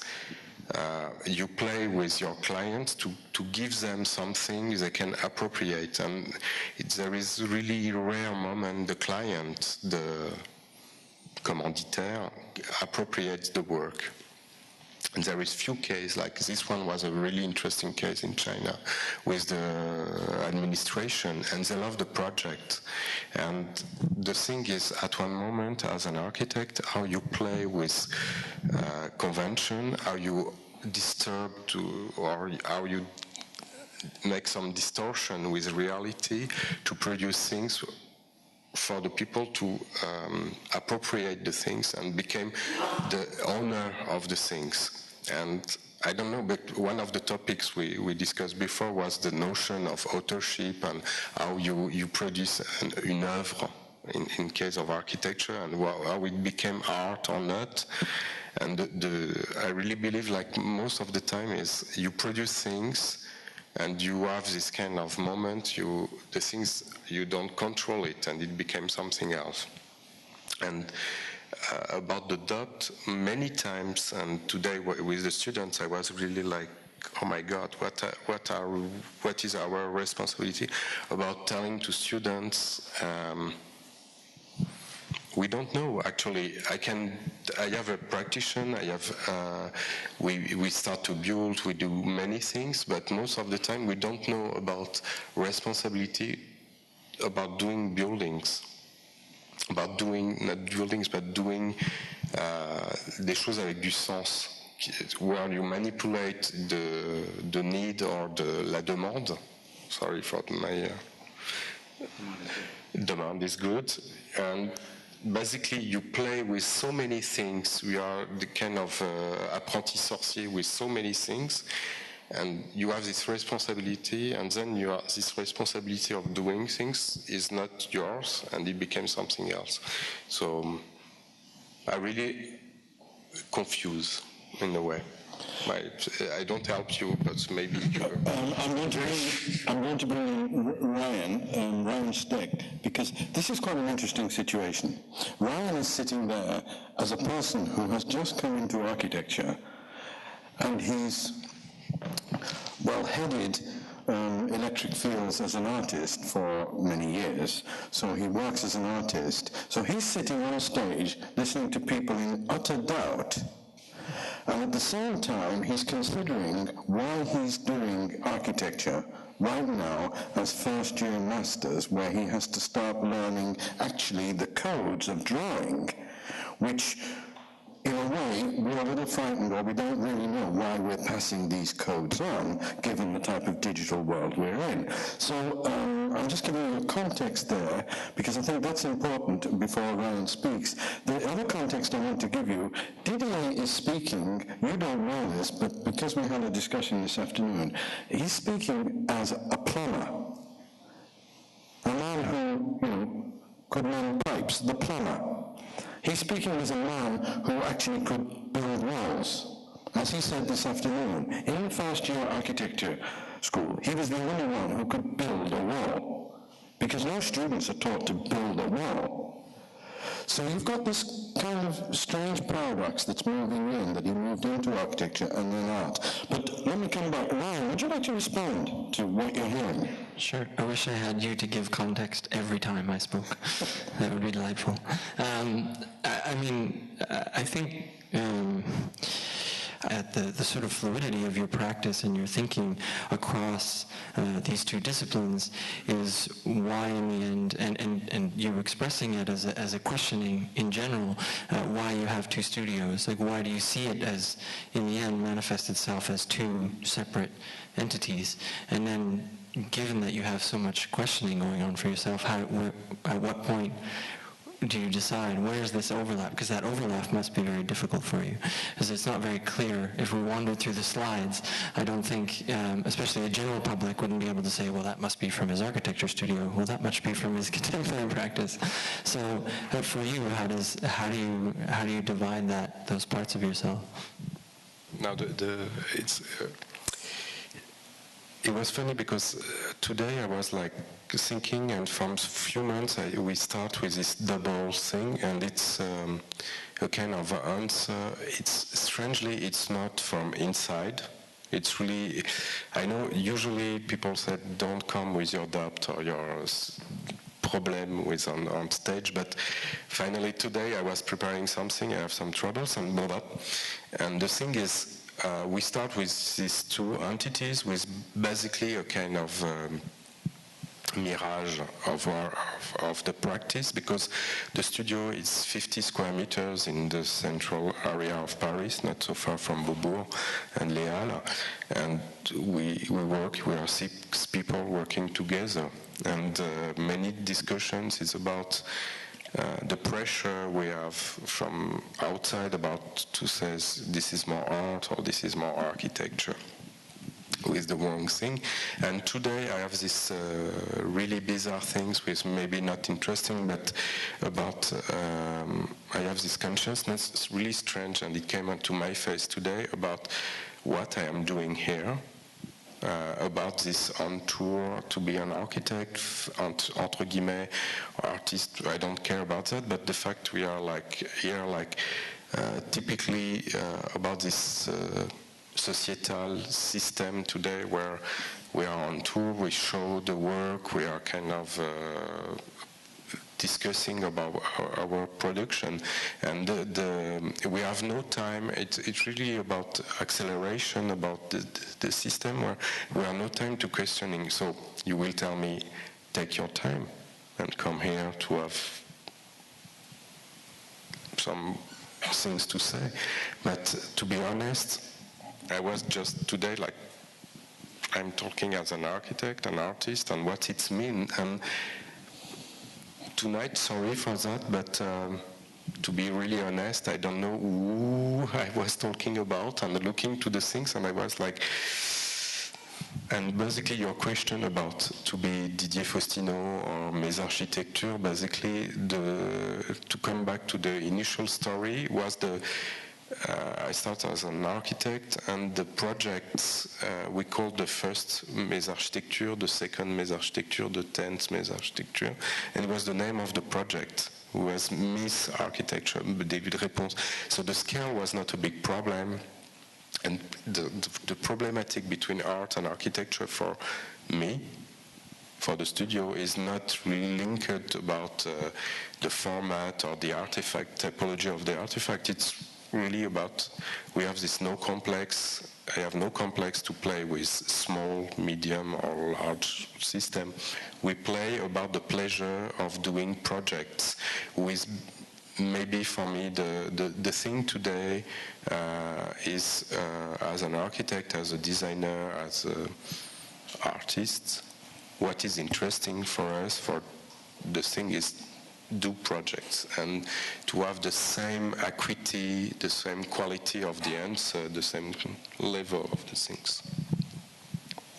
Speaker 5: you play with your clients to give them something they can appropriate, and there is really rare moment the client, the commanditaire, appropriates the work. And there is few cases, like this one was a really interesting case in China with the administration, and they love the project. And the thing is, at one moment, as an architect, how you play with convention, how you disturb or how you make some distortion with reality to produce things for the people to appropriate the things and become the owner of the things. And I don't know, but one of the topics we discussed before was the notion of authorship and how you produce an œuvre in case of architecture, and how it became art or not. And I really believe, like most of the time, is you produce things and you have this kind of moment, the things, you don't control it, and it became something else. And about the doubt, many times, and today with the students, I was really like, oh my God, what is our responsibility about telling to students, we don't know, actually. I have a practitioner, we start to build, we do many things, but most of the time we don't know about responsibility, about doing buildings, about doing, not buildings, but doing des choses avec du sens, where you manipulate the need or la demande. Sorry for my... demand is good. And basically, you play with so many things. We are the kind of apprenti sorcier with so many things. And you have this responsibility, and then this responsibility of doing things is not yours, and it became something else. So I really confuse in a way. I don't help you, but maybe you...
Speaker 6: I'm going to bring in Ryan Steck, because this is quite an interesting situation. Ryan is sitting there as a person who has just come into architecture, and he's headed electric fields as an artist for many years, so he works as an artist. So he's sitting on stage listening to people in utter doubt, and at the same time he's considering why he's doing architecture right now as first-year masters, where he has to start learning actually the codes of drawing, which in a way, we're a little frightened, or we don't really know why we're passing these codes on, given the type of digital world we're in. So I'm just giving you a context there, because I think that's important before Ryan speaks. The other context I want to give you, Didier is speaking, you don't know this, but because we had a discussion this afternoon, he's speaking as a plumber. A man who, could mend pipes, the plumber. He's speaking as a man who actually could build walls. As he said this afternoon, in the first-year architecture school, he was the only one who could build a wall, because no students are taught to build a wall. So you've got this kind of strange paradox that's moving in, that he moved into architecture and then art. But let me come back. Ryan, would you like to respond to what you're hearing?
Speaker 3: Sure. I wish I had you to give context every time I spoke. That would be delightful. I think at the sort of fluidity of your practice and your thinking across these two disciplines is why in the end, and you expressing it as a questioning in general, why you have two studios. Like, why do you see it as, in the end, manifest itself as two separate entities? And then, given that you have so much questioning going on for yourself, at what point do you decide where's this overlap? Because that overlap must be very difficult for you, because it's not very clear. If we wandered through the slides, I don't think, especially the general public, wouldn't be able to say, well, that must be from his architecture studio. Well, that must be from his contemporary practice. So, for you, how do you divide those parts of yourself?
Speaker 5: Now, it was funny because today I was like thinking, and from a few months we start with this double thing, and it's a kind of answer. Strangely, it's not from inside. It's really, I know usually people said don't come with your doubt or your problem with on stage, but finally today I was preparing something, I have some troubles, and the thing is, we start with these two entities with basically a kind of mirage of the practice, because the studio is 50 square meters in the central area of Paris, not so far from Beaubourg and Les Halles, and we are 6 people working together, and many discussions is about the pressure we have from outside about to say this is more art or this is more architecture, with the wrong thing. And today I have this really bizarre things with maybe not interesting, but about I have this consciousness. It's really strange, and it came onto my face today about what I am doing here, about this on tour to be an architect, entre guillemets, artist. I don't care about that, but the fact we are like here, like typically about this societal system today, where we are on tour, we show the work, we are kind of discussing about our production, and we have no time. It's really about acceleration, about the system, where we have no time to questioning. So you will tell me, take your time and come here to have some things to say. But to be honest, I was just today like, I'm talking as an architect, an artist, and what it means. And tonight, sorry for that, but to be really honest, I don't know who I was talking about, and looking to the things, and I was like, and basically your question about to be Didier Faustino or Mes Architectures, basically to come back to the initial story was I started as an architect, and the projects we called the first Mes Architectures, the second Mes Architectures, the 10th Mes Architectures, and it was the name of the project, was Miss Architecture, David Réponse. So the scale was not a big problem, and the problematic between art and architecture for me, for the studio, is not really linked about the format or the artifact, typology of the artifact. It's really about, we have this no complex, I have no complex to play with small, medium or large system. We play about the pleasure of doing projects with, maybe for me the thing today is as an architect, as a designer, as an artist, what is interesting for us, for the thing is do projects and to have the same acuity, the same quality of the answer, the same level of the things.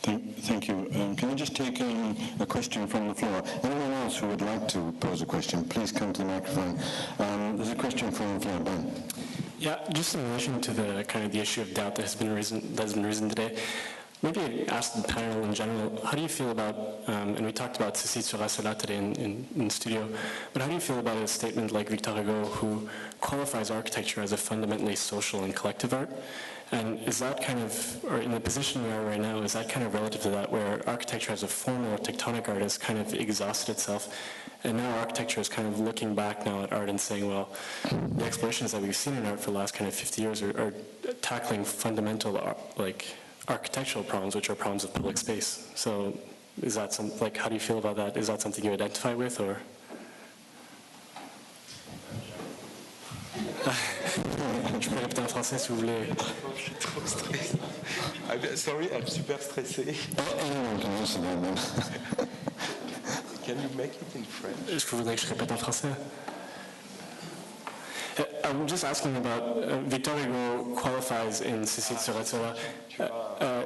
Speaker 6: Thank you. Can I just take a question from the floor? Anyone else who would like to pose a question, please come to the microphone. There's a question from the floor, Ben.
Speaker 7: Yeah, just in relation to the kind of the issue of doubt that has been risen today. Maybe ask the panel in general, how do you feel about, and we talked about Cécile Serassela today in the studio, but how do you feel about a statement like Victor Hugo, who qualifies architecture as a fundamentally social and collective art? And is that kind of, or in the position we are right now, is that kind of relative to that, where architecture as a formal or tectonic art has kind of exhausted itself, and now architecture is kind of looking back now at art and saying, well, the explorations that we've seen in art for the last kind of 50 years are tackling fundamental, like, architectural problems, which are problems of public space. So is that some, like, how do you feel about that? Is that something you identify with, or? Je peux répéter en français si vous voulez.
Speaker 5: Je suis trop stressé. Sorry, I'm super stressé. Can you make it in French?
Speaker 7: Est-ce que vous voudrez que je répète en français? I'm just asking about Victor Hugo qualifies in Cécile Serassela.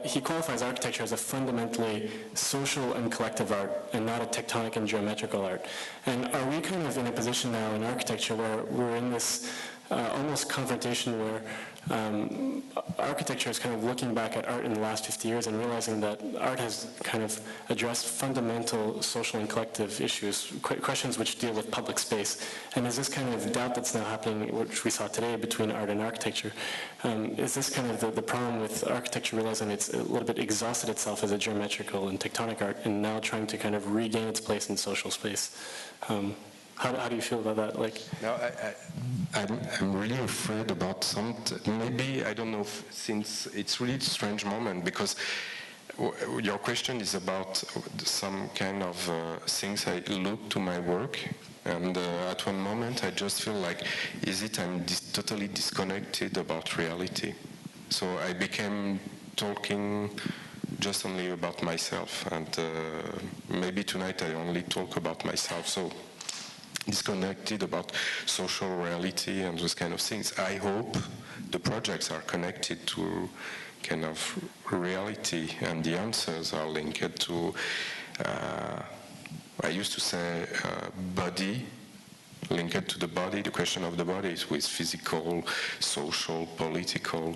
Speaker 7: He qualifies architecture as a fundamentally social and collective art, and not a tectonic and geometrical art. And are we kind of in a position now in architecture where we're in this almost confrontation where architecture is kind of looking back at art in the last 50 years and realizing that art has kind of addressed fundamental social and collective issues, questions which deal with public space. And is this kind of doubt that's now happening, which we saw today between art and architecture, is this kind of the problem with architecture realizing it's a little bit exhausted itself as a geometrical and tectonic art and now trying to kind of regain its place in social space? How do you feel about that? Like,
Speaker 5: no, I'm really afraid about maybe, I don't know, since it's really a strange moment, because your question is about some kind of things I look to my work, and at one moment I just feel like, is it I'm totally disconnected about reality? So I became talking just only about myself, and maybe tonight I only talk about myself. So disconnected about social reality and those kind of things. I hope the projects are connected to kind of reality, and the answers are linked to, I used to say, body, linked to the body, the question of the body is with physical, social, political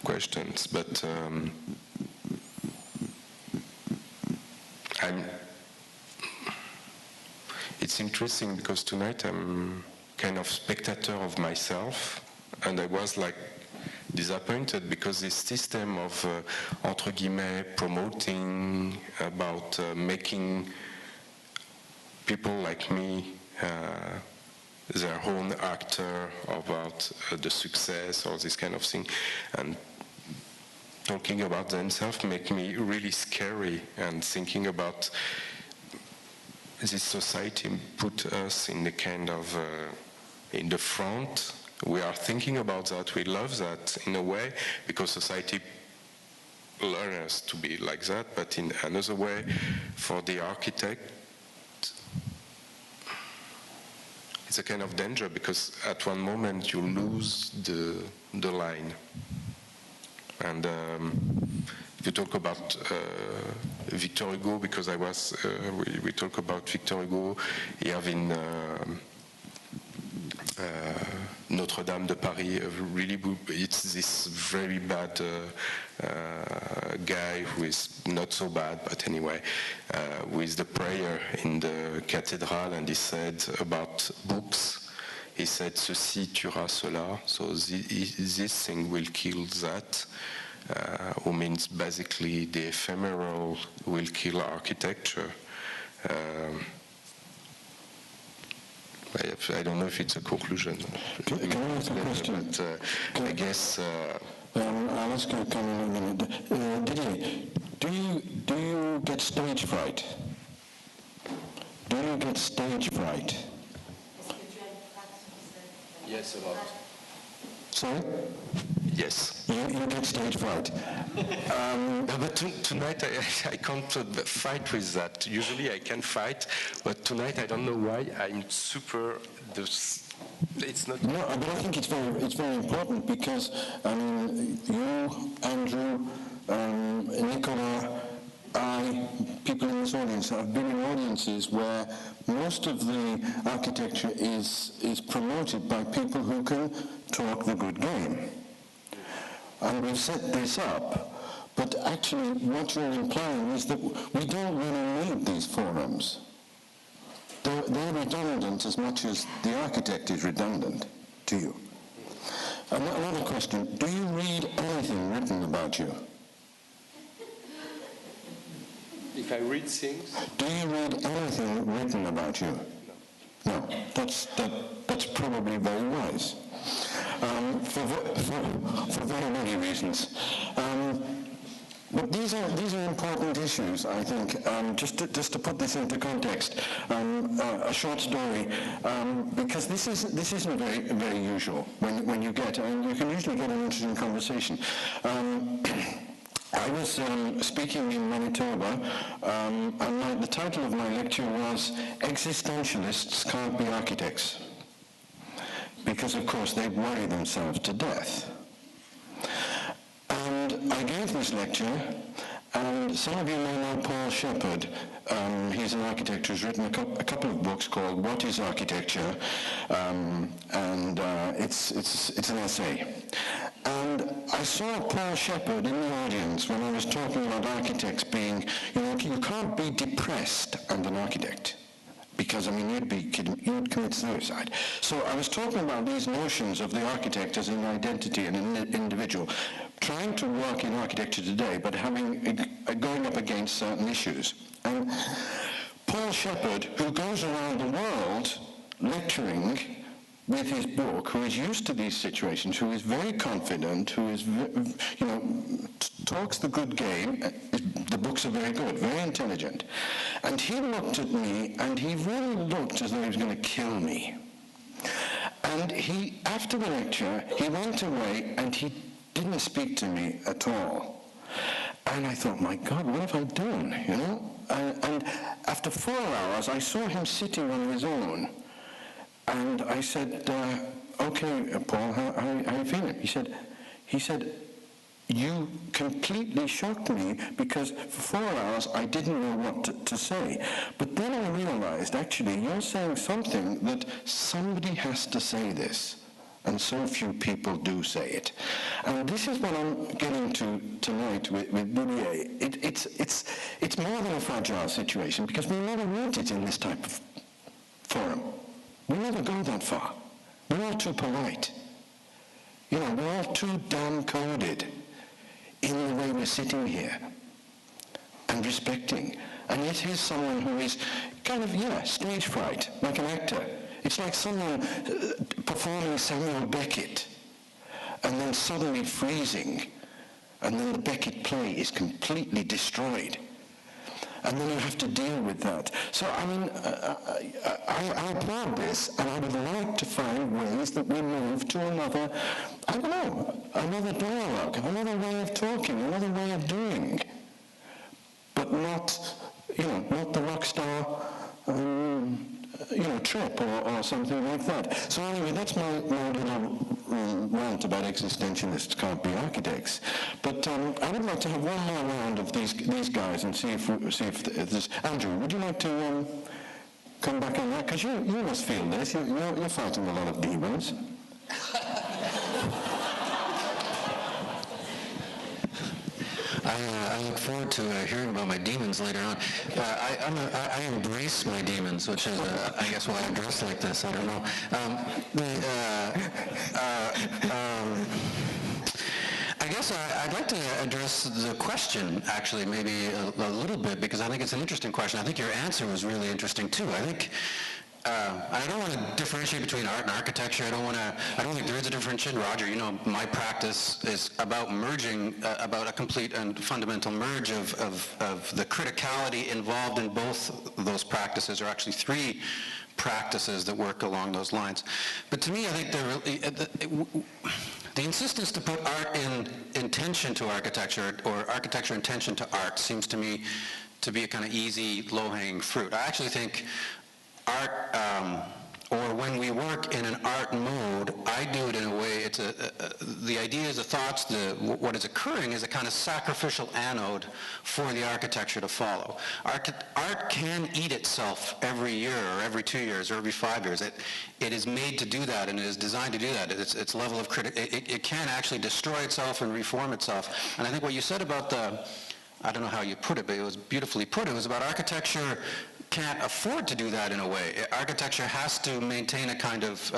Speaker 5: questions. But it's interesting because tonight I'm kind of spectator of myself, and I was like disappointed because this system of entre guillemets promoting about making people like me their own actor about the success or this kind of thing, and talking about themselves make me really scary, and thinking about this society put us in the kind of in the front. We are thinking about that, we love that in a way because society learns us to be like that, but in another way for the architect it's a kind of danger because at one moment you lose the line. And if you talk about Victor Hugo, because I was, we talk about Victor Hugo, you have in Notre-Dame de Paris, really, it's this very bad guy who is not so bad, but anyway, with the prayer in the cathedral, and he said about books, he said, ceci tuera cela, so this thing will kill that, who means basically the ephemeral will kill architecture. I don't know if it's a conclusion.
Speaker 6: Can I ask a question?
Speaker 5: But I guess...
Speaker 6: I'll ask you a comment in a minute. Didier, do you get stage fright? Do you get stage fright?
Speaker 5: Yes, a lot.
Speaker 6: Sorry?
Speaker 5: Yes.
Speaker 6: You get stage fright.
Speaker 5: But tonight I can't fight with that. Usually I can fight, but tonight I don't know why I'm super. It's not.
Speaker 6: No, but I think it's very important because you, Andrew, Nicolas, people in this audience have been in audiences where most of the architecture is promoted by people who can talk the good game. And we've set this up, but actually what you're implying is that we don't really need these forums. They're redundant as much as the architect is redundant to you. Another question, do you read anything written about you?
Speaker 5: If I read things?
Speaker 6: Do you read anything written about you? No. No, that's probably very wise. For very many reasons. But these are important issues, I think. Just to put this into context, a short story, because this isn't very usual when you get, and you can usually get an interesting conversation. I was speaking in Manitoba, and the title of my lecture was "Existentialists Can't Be Architects," because of course they worry themselves to death. And I gave this lecture, and some of you may know Paul Shepard. He's an architect who's written a couple of books called "What is Architecture?" And it's an essay. And I saw Paul Shepard in the audience when I was talking about architects being, you can't be depressed and an architect, because you'd commit suicide. So I was talking about these notions of the architect as an identity and an individual, trying to work in architecture today, but going up against certain issues. And Paul Shepard, who goes around the world lecturing with his book, who is used to these situations, who is very confident, who is, talks the good game. The books are very good, very intelligent. And he looked at me, and he really looked as though he was going to kill me. And after the lecture, he went away, and he didn't speak to me at all. And I thought, my God, what have I done, And after 4 hours, I saw him sitting on his own. And I said, okay, Paul, how are you feeling? He said, you completely shocked me because for 4 hours I didn't know what to say. But then I realized, actually, you're saying something that somebody has to say this. and so few people do say it. And this is what I'm getting to tonight with Didier. It's more than a fragile situation, because we never want it in this type of forum. We never go that far. We're all too polite. You know, we're all too damn coded in the way we're sitting here and respecting. And yet here's someone who is kind of, stage fright, like an actor. It's like someone performing Samuel Beckett and then suddenly freezing, and then the Beckett play is completely destroyed. And then you have to deal with that. So, I mean, I applaud this, and I would like to find ways that we move to another, I don't know, another dialogue, another way of talking, another way of doing. But not, not the rock star, trip or something like that. So anyway, that's my little rant about existentialists can't be architects. But I would like to have one more round of these guys and see if there's... Andrew, would you like to come back on that? Because you must feel this. You're fighting a lot of demons.
Speaker 4: I look forward to hearing about my demons later on. I embrace my demons, which is, I guess, why I dress like this. I don't know. I guess I'd like to address the question, actually, maybe a little bit, because I think it's an interesting question. I think your answer was really interesting, too. I think... I don't want to differentiate between art and architecture. I don't think there is a differentiation. Roger, my practice is about merging, about a complete and fundamental merge of the criticality involved in both those practices, or actually three practices that work along those lines. But to me, I think the insistence to put art in tension to architecture, or architecture in tension to art, seems to me to be a kind of easy, low-hanging fruit. I actually think art, or when we work in an art mode, I do it in a way, the ideas, the thoughts, what is occurring is a kind of sacrificial anode for the architecture to follow. Art can eat itself every year, or every 2 years, or every 5 years. It is made to do that, and it is designed to do that. Its level of it can actually destroy itself and reform itself. And I think what you said about I don't know how you put it, but it was beautifully put. It was about architecture can't afford to do that in a way. Architecture has to maintain a kind of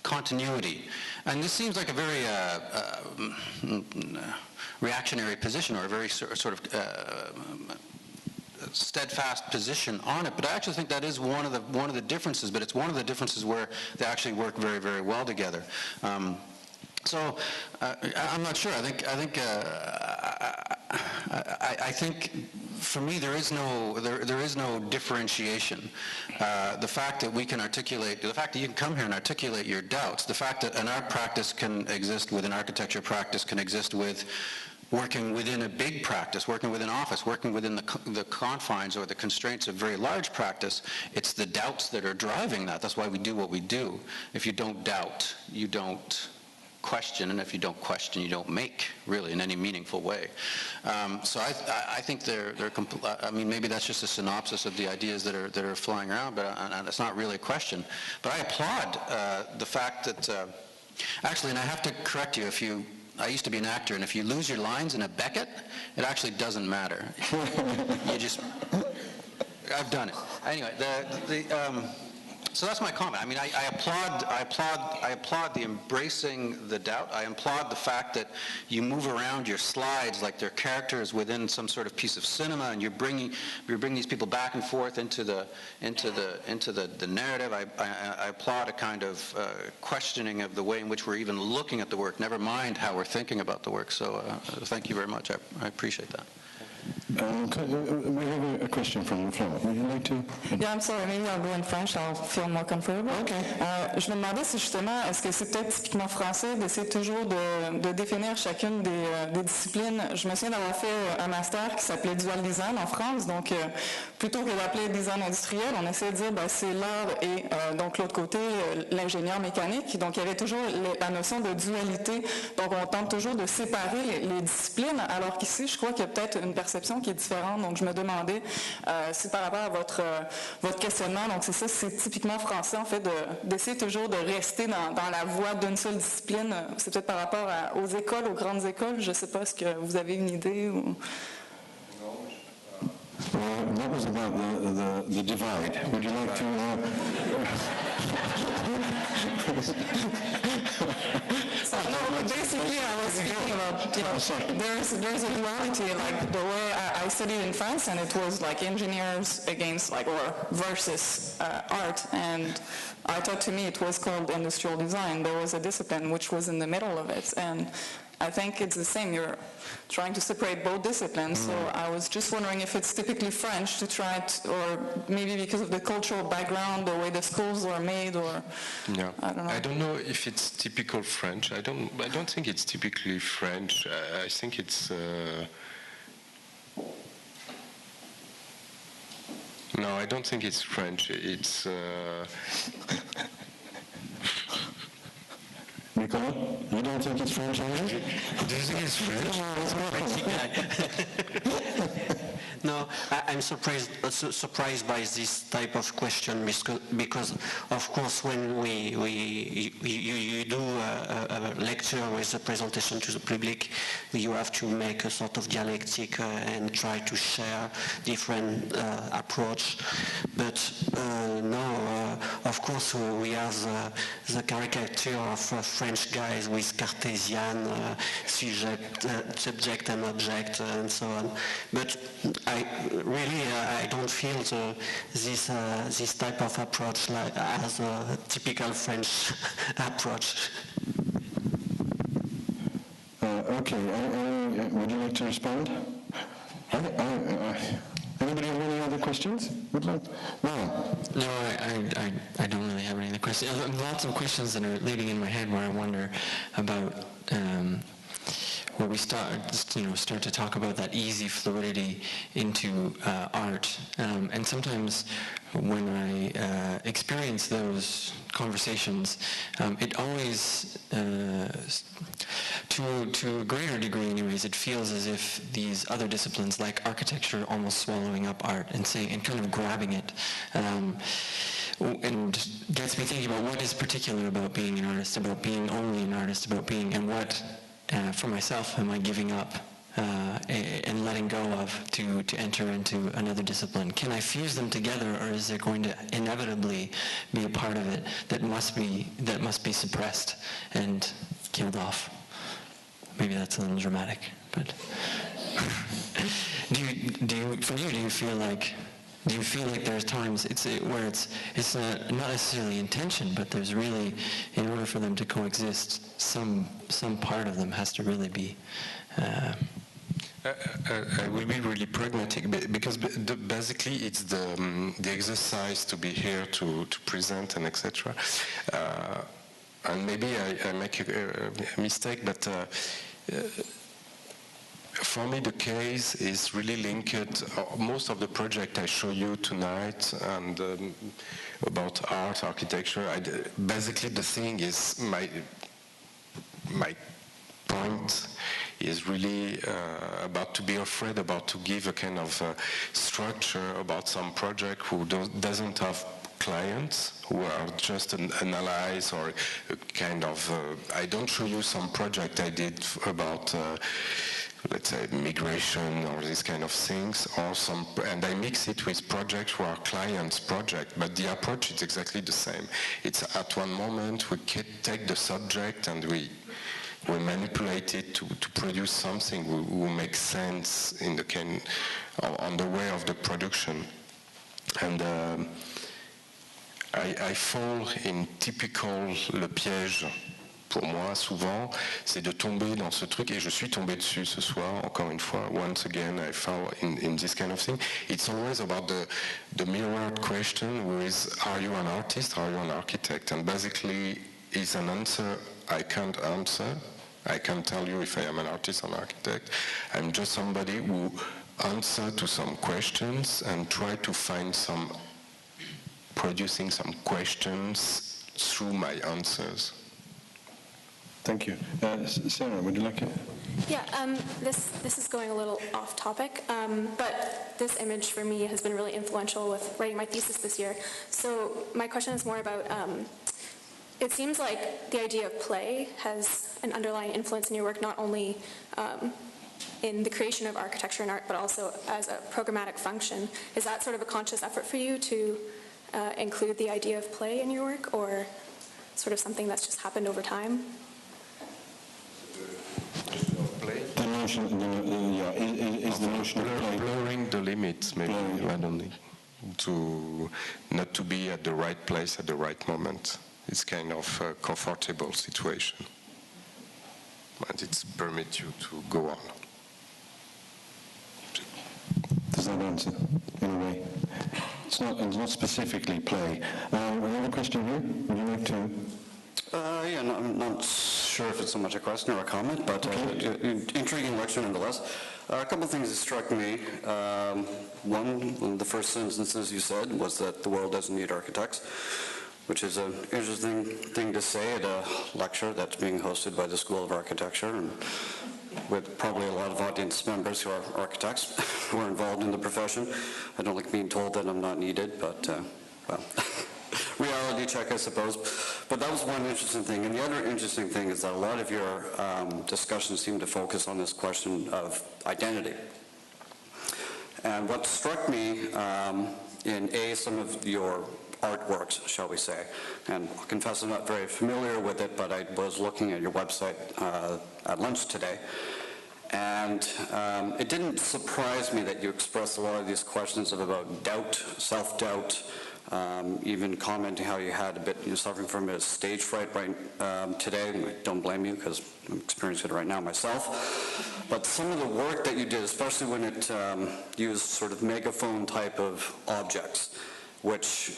Speaker 4: continuity. And this seems like a very reactionary position, or a very sort of steadfast position on it. But I actually think that is one of the differences, but it's one of the differences where they actually work very, very well together. So I'm not sure. I think for me there is no differentiation. The fact that we can articulate, the fact that you can come here and articulate your doubts, the fact that an art practice can exist with an architecture practice, can exist with working within a big practice, working within office, working within the confines or the constraints of very large practice. It's the doubts that are driving that. That's why we do what we do. If you don't doubt, you don't question, and if you don't question, you don't make, really, in any meaningful way. So I think I mean, maybe that's just a synopsis of the ideas that are flying around, but it's not really a question. But I applaud the fact that, actually, and I have to correct you, I used to be an actor, and if you lose your lines in a Beckett, it actually doesn't matter. I've done it. Anyway, so that's my comment. I mean, I applaud the embracing the doubt. I applaud the fact that you move around your slides like they're characters within some sort of piece of cinema, and you're bringing these people back and forth into the narrative. I applaud a kind of questioning of the way in which we're even looking at the work, never mind how we're thinking about the work. So thank you very much. I appreciate that.
Speaker 6: We have a question from the floor. Would you like to?
Speaker 8: Yeah, I'm sorry, maybe I'll go in French. I'll feel more comfortable.
Speaker 6: Okay.
Speaker 8: Je me demandais si justement, est-ce que c'est peut-être typiquement français d'essayer toujours de définir chacune des disciplines. Je me souviens d'avoir fait un master qui s'appelait Dual Design en France, donc plutôt que d'appeler design industriel, on essayait de dire c'est l'art et donc l'autre côté, l'ingénieur mécanique. Donc il y avait toujours la notion de dualité. Donc on tente toujours de séparer les disciplines, alors qu'ici, je crois qu'il y a peut-être une perception construction qui est différente. Donc, je me demandais si par rapport à votre questionnement, donc c'est ça, c'est typiquement français, en fait, d'essayer toujours de rester dans la voie d'une seule discipline. C'est peut-être par rapport aux écoles, aux grandes écoles. Je ne sais pas, est-ce que vous avez une idée ou...
Speaker 6: That was about the divide. Would you like to...
Speaker 8: Basically, I was speaking about, there's a duality, like the way I studied in France, and it was like engineers against, like, or versus art, and I thought to me it was called industrial design. There was a discipline which was in the middle of it, and I think it's the same. You're trying to separate both disciplines, so I was just wondering if it's typically French to try to, or maybe because of the cultural background, the way the schools are made, or
Speaker 5: yeah.
Speaker 8: I don't know.
Speaker 5: I don't know if it's typical French. I don't think it's typically French. I think it's no, I don't think it's French. It's
Speaker 6: Nicolas, you don't think it's French either?
Speaker 5: Do you think it's French?
Speaker 3: No, I'm surprised by this type of question because of course, when you do a lecture with a presentation to the public, you have to make a sort of dialectic and try to share different approach. But no, of course, we have the caricature of French guys with Cartesian subject and object and so on. But I don't feel this type of approach as a typical French approach.
Speaker 6: Okay, would you like to respond? Anybody have any other questions? Would like? No.
Speaker 9: No, I don't really have any other questions. Lots of questions that are leading in my head where I wonder about where we start to talk about that easy fluidity into art. And sometimes when I experience those conversations, it always, to a greater degree anyways, it feels as if these other disciplines like architecture are almost swallowing up art and kind of grabbing it. And gets me thinking about what is particular about being an artist, about being only an artist, about being, and what, for myself, am I giving up and letting go of to enter into another discipline? Can I fuse them together, or is there going to inevitably be a part of it that must be suppressed and killed off? Maybe that's a little dramatic, but do you feel like there's times where it's not necessarily intention, but there's really, in order for them to coexist, some part of them has to really be.
Speaker 5: I will be really pragmatic because basically it's the exercise to be here to present and etc. And maybe I make a mistake, but for me the case is really linked. Most of the project I show you tonight and about art, architecture, basically the thing is my point is really about to be afraid about to give a kind of structure about some project who doesn't have clients, who are just analyze or a kind of I don't show you some project I did about let's say migration or these kind of things, or and I mix it with projects who are clients' project, but the approach is exactly the same. It's at one moment we take the subject and we manipulate it to produce something who makes sense in on the way of the production. And I fall in typical le piège. Pour moi, souvent, c'est de tomber dans ce truc, et je suis tombé dessus ce soir, encore une fois. Once again, I fell in this kind of thing. It's always about the mirrored question, are you an artist, are you an architect? And basically, it's an answer I can't answer. I can't tell you if I am an artist or an architect. I'm just somebody who answers to some questions and try to find producing some questions through my answers.
Speaker 6: Thank you. Sarah, would you like it?
Speaker 10: Yeah, this is going a little off topic, but this image for me has been really influential with writing my thesis this year. So my question is more about, it seems like the idea of play has an underlying influence in your work, not only in the creation of architecture and art, but also as a programmatic function. Is that sort of a conscious effort for you to include the idea of play in your work, or sort of something that's just happened over time?
Speaker 6: The notion, is the notion of play.
Speaker 5: Blurring the limits, maybe, randomly, to not to be at the right place at the right moment. It's kind of a comfortable situation, and it permits you to go on.
Speaker 6: Does that answer, in a way? It's not specifically play. Another question here? Would you like to?
Speaker 11: Yeah, no, I'm not sure if it's so much a question or a comment, but intriguing lecture nonetheless. A couple of things that struck me. One, the first sentences you said was that the world doesn't need architects, which is an interesting thing to say at a lecture that's being hosted by the School of Architecture, and with probably a lot of audience members who are architects who are involved in the profession. I don't like being told that I'm not needed, but, well, reality check, I suppose. But that was one interesting thing. And the other interesting thing is that a lot of your discussions seem to focus on this question of identity. And what struck me in some of your artworks, shall we say, and I'll confess I'm not very familiar with it, but I was looking at your website at lunch today, and it didn't surprise me that you expressed a lot of these questions about doubt, self-doubt, even commenting how you had a bit, suffering from a stage fright right today. I don't blame you, because I'm experiencing it right now myself. But some of the work that you did, especially when it used sort of megaphone type of objects, which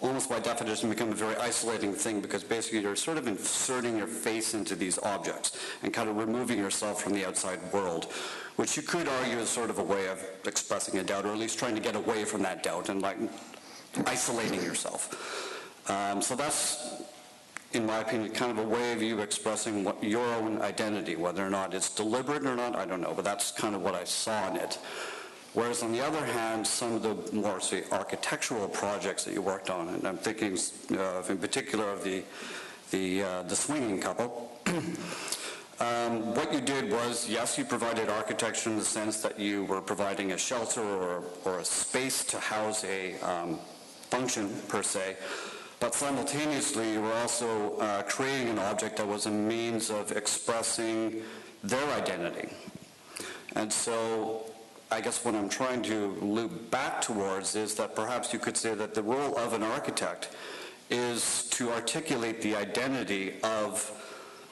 Speaker 11: almost by definition become a very isolating thing, because basically you're sort of inserting your face into these objects and kind of removing yourself from the outside world, which you could argue is sort of a way of expressing a doubt, or at least trying to get away from that doubt and like isolating yourself. So that's, in my opinion, kind of a way of you expressing your own identity. Whether or not it's deliberate or not, I don't know, but that's kind of what I saw in it. Whereas on the other hand, some of the more, say, architectural projects that you worked on, and I'm thinking in particular of the swinging couple, what you did was, yes, you provided architecture in the sense that you were providing a shelter or a space to house a function, per se, but simultaneously you were also creating an object that was a means of expressing their identity. And so I guess what I'm trying to loop back towards is that perhaps you could say that the role of an architect is to articulate the identity of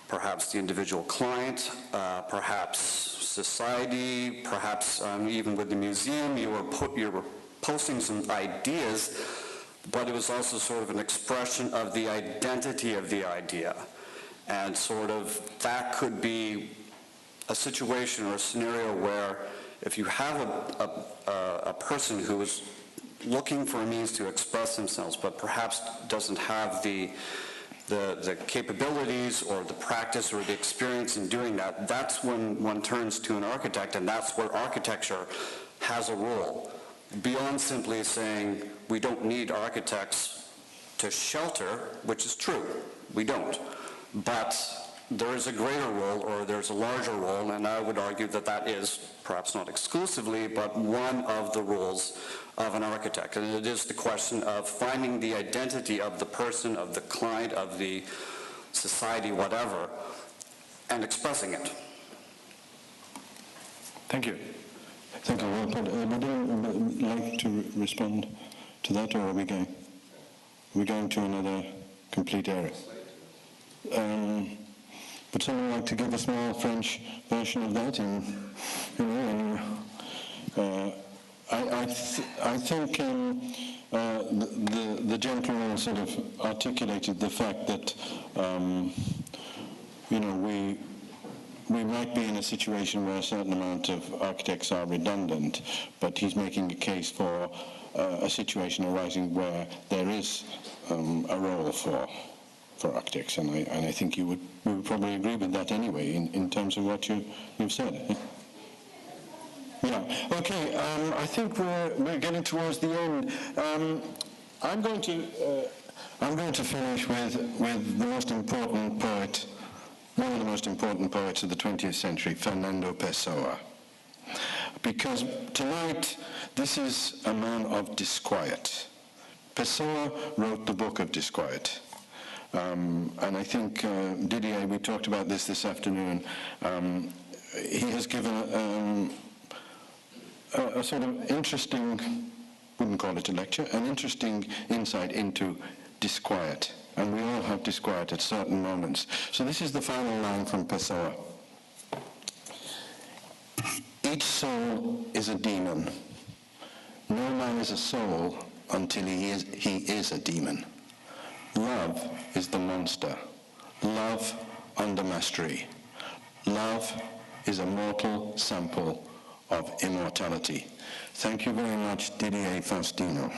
Speaker 11: perhaps the individual client, perhaps society, perhaps even with the museum, you were posting some ideas, but it was also sort of an expression of the identity of the idea. And sort of that could be a situation or a scenario where if you have a person who is looking for a means to express themselves, but perhaps doesn't have the capabilities or the practice or the experience in doing that, that's when one turns to an architect, and that's where architecture has a role. Beyond simply saying we don't need architects to shelter, which is true, we don't. But there is a greater role, or there's a larger role, and I would argue that that is, perhaps not exclusively, but one of the roles of an architect. And it is the question of finding the identity of the person, of the client, of the society, whatever, and expressing it.
Speaker 6: Thank you. Thank you. Would you like to respond to that, or are we going? Are we going to another complete area? Would someone like to give a small French version of that? I think the gentleman sort of articulated the fact that we might be in a situation where a certain amount of architects are redundant, but he's making a case for a situation arising where there is a role for for architects, and I think we would probably agree with that anyway in terms of what you've said. Yeah. Okay. I think we're getting towards the end. I'm going to finish with the most important poet, one of the most important poets of the 20th century, Fernando Pessoa. Because tonight, this is a man of disquiet. Pessoa wrote the book of disquiet. And I think, Didier, we talked about this afternoon, he has given a sort of interesting, wouldn't call it a lecture, an interesting insight into disquiet. And we all have disquiet at certain moments. So this is the final line from Pessoa. Each soul is a demon. No man is a soul until he is a demon. Love is the monster. Love under mastery. Love is a mortal sample of immortality. Thank you very much, didierFAUSTINO.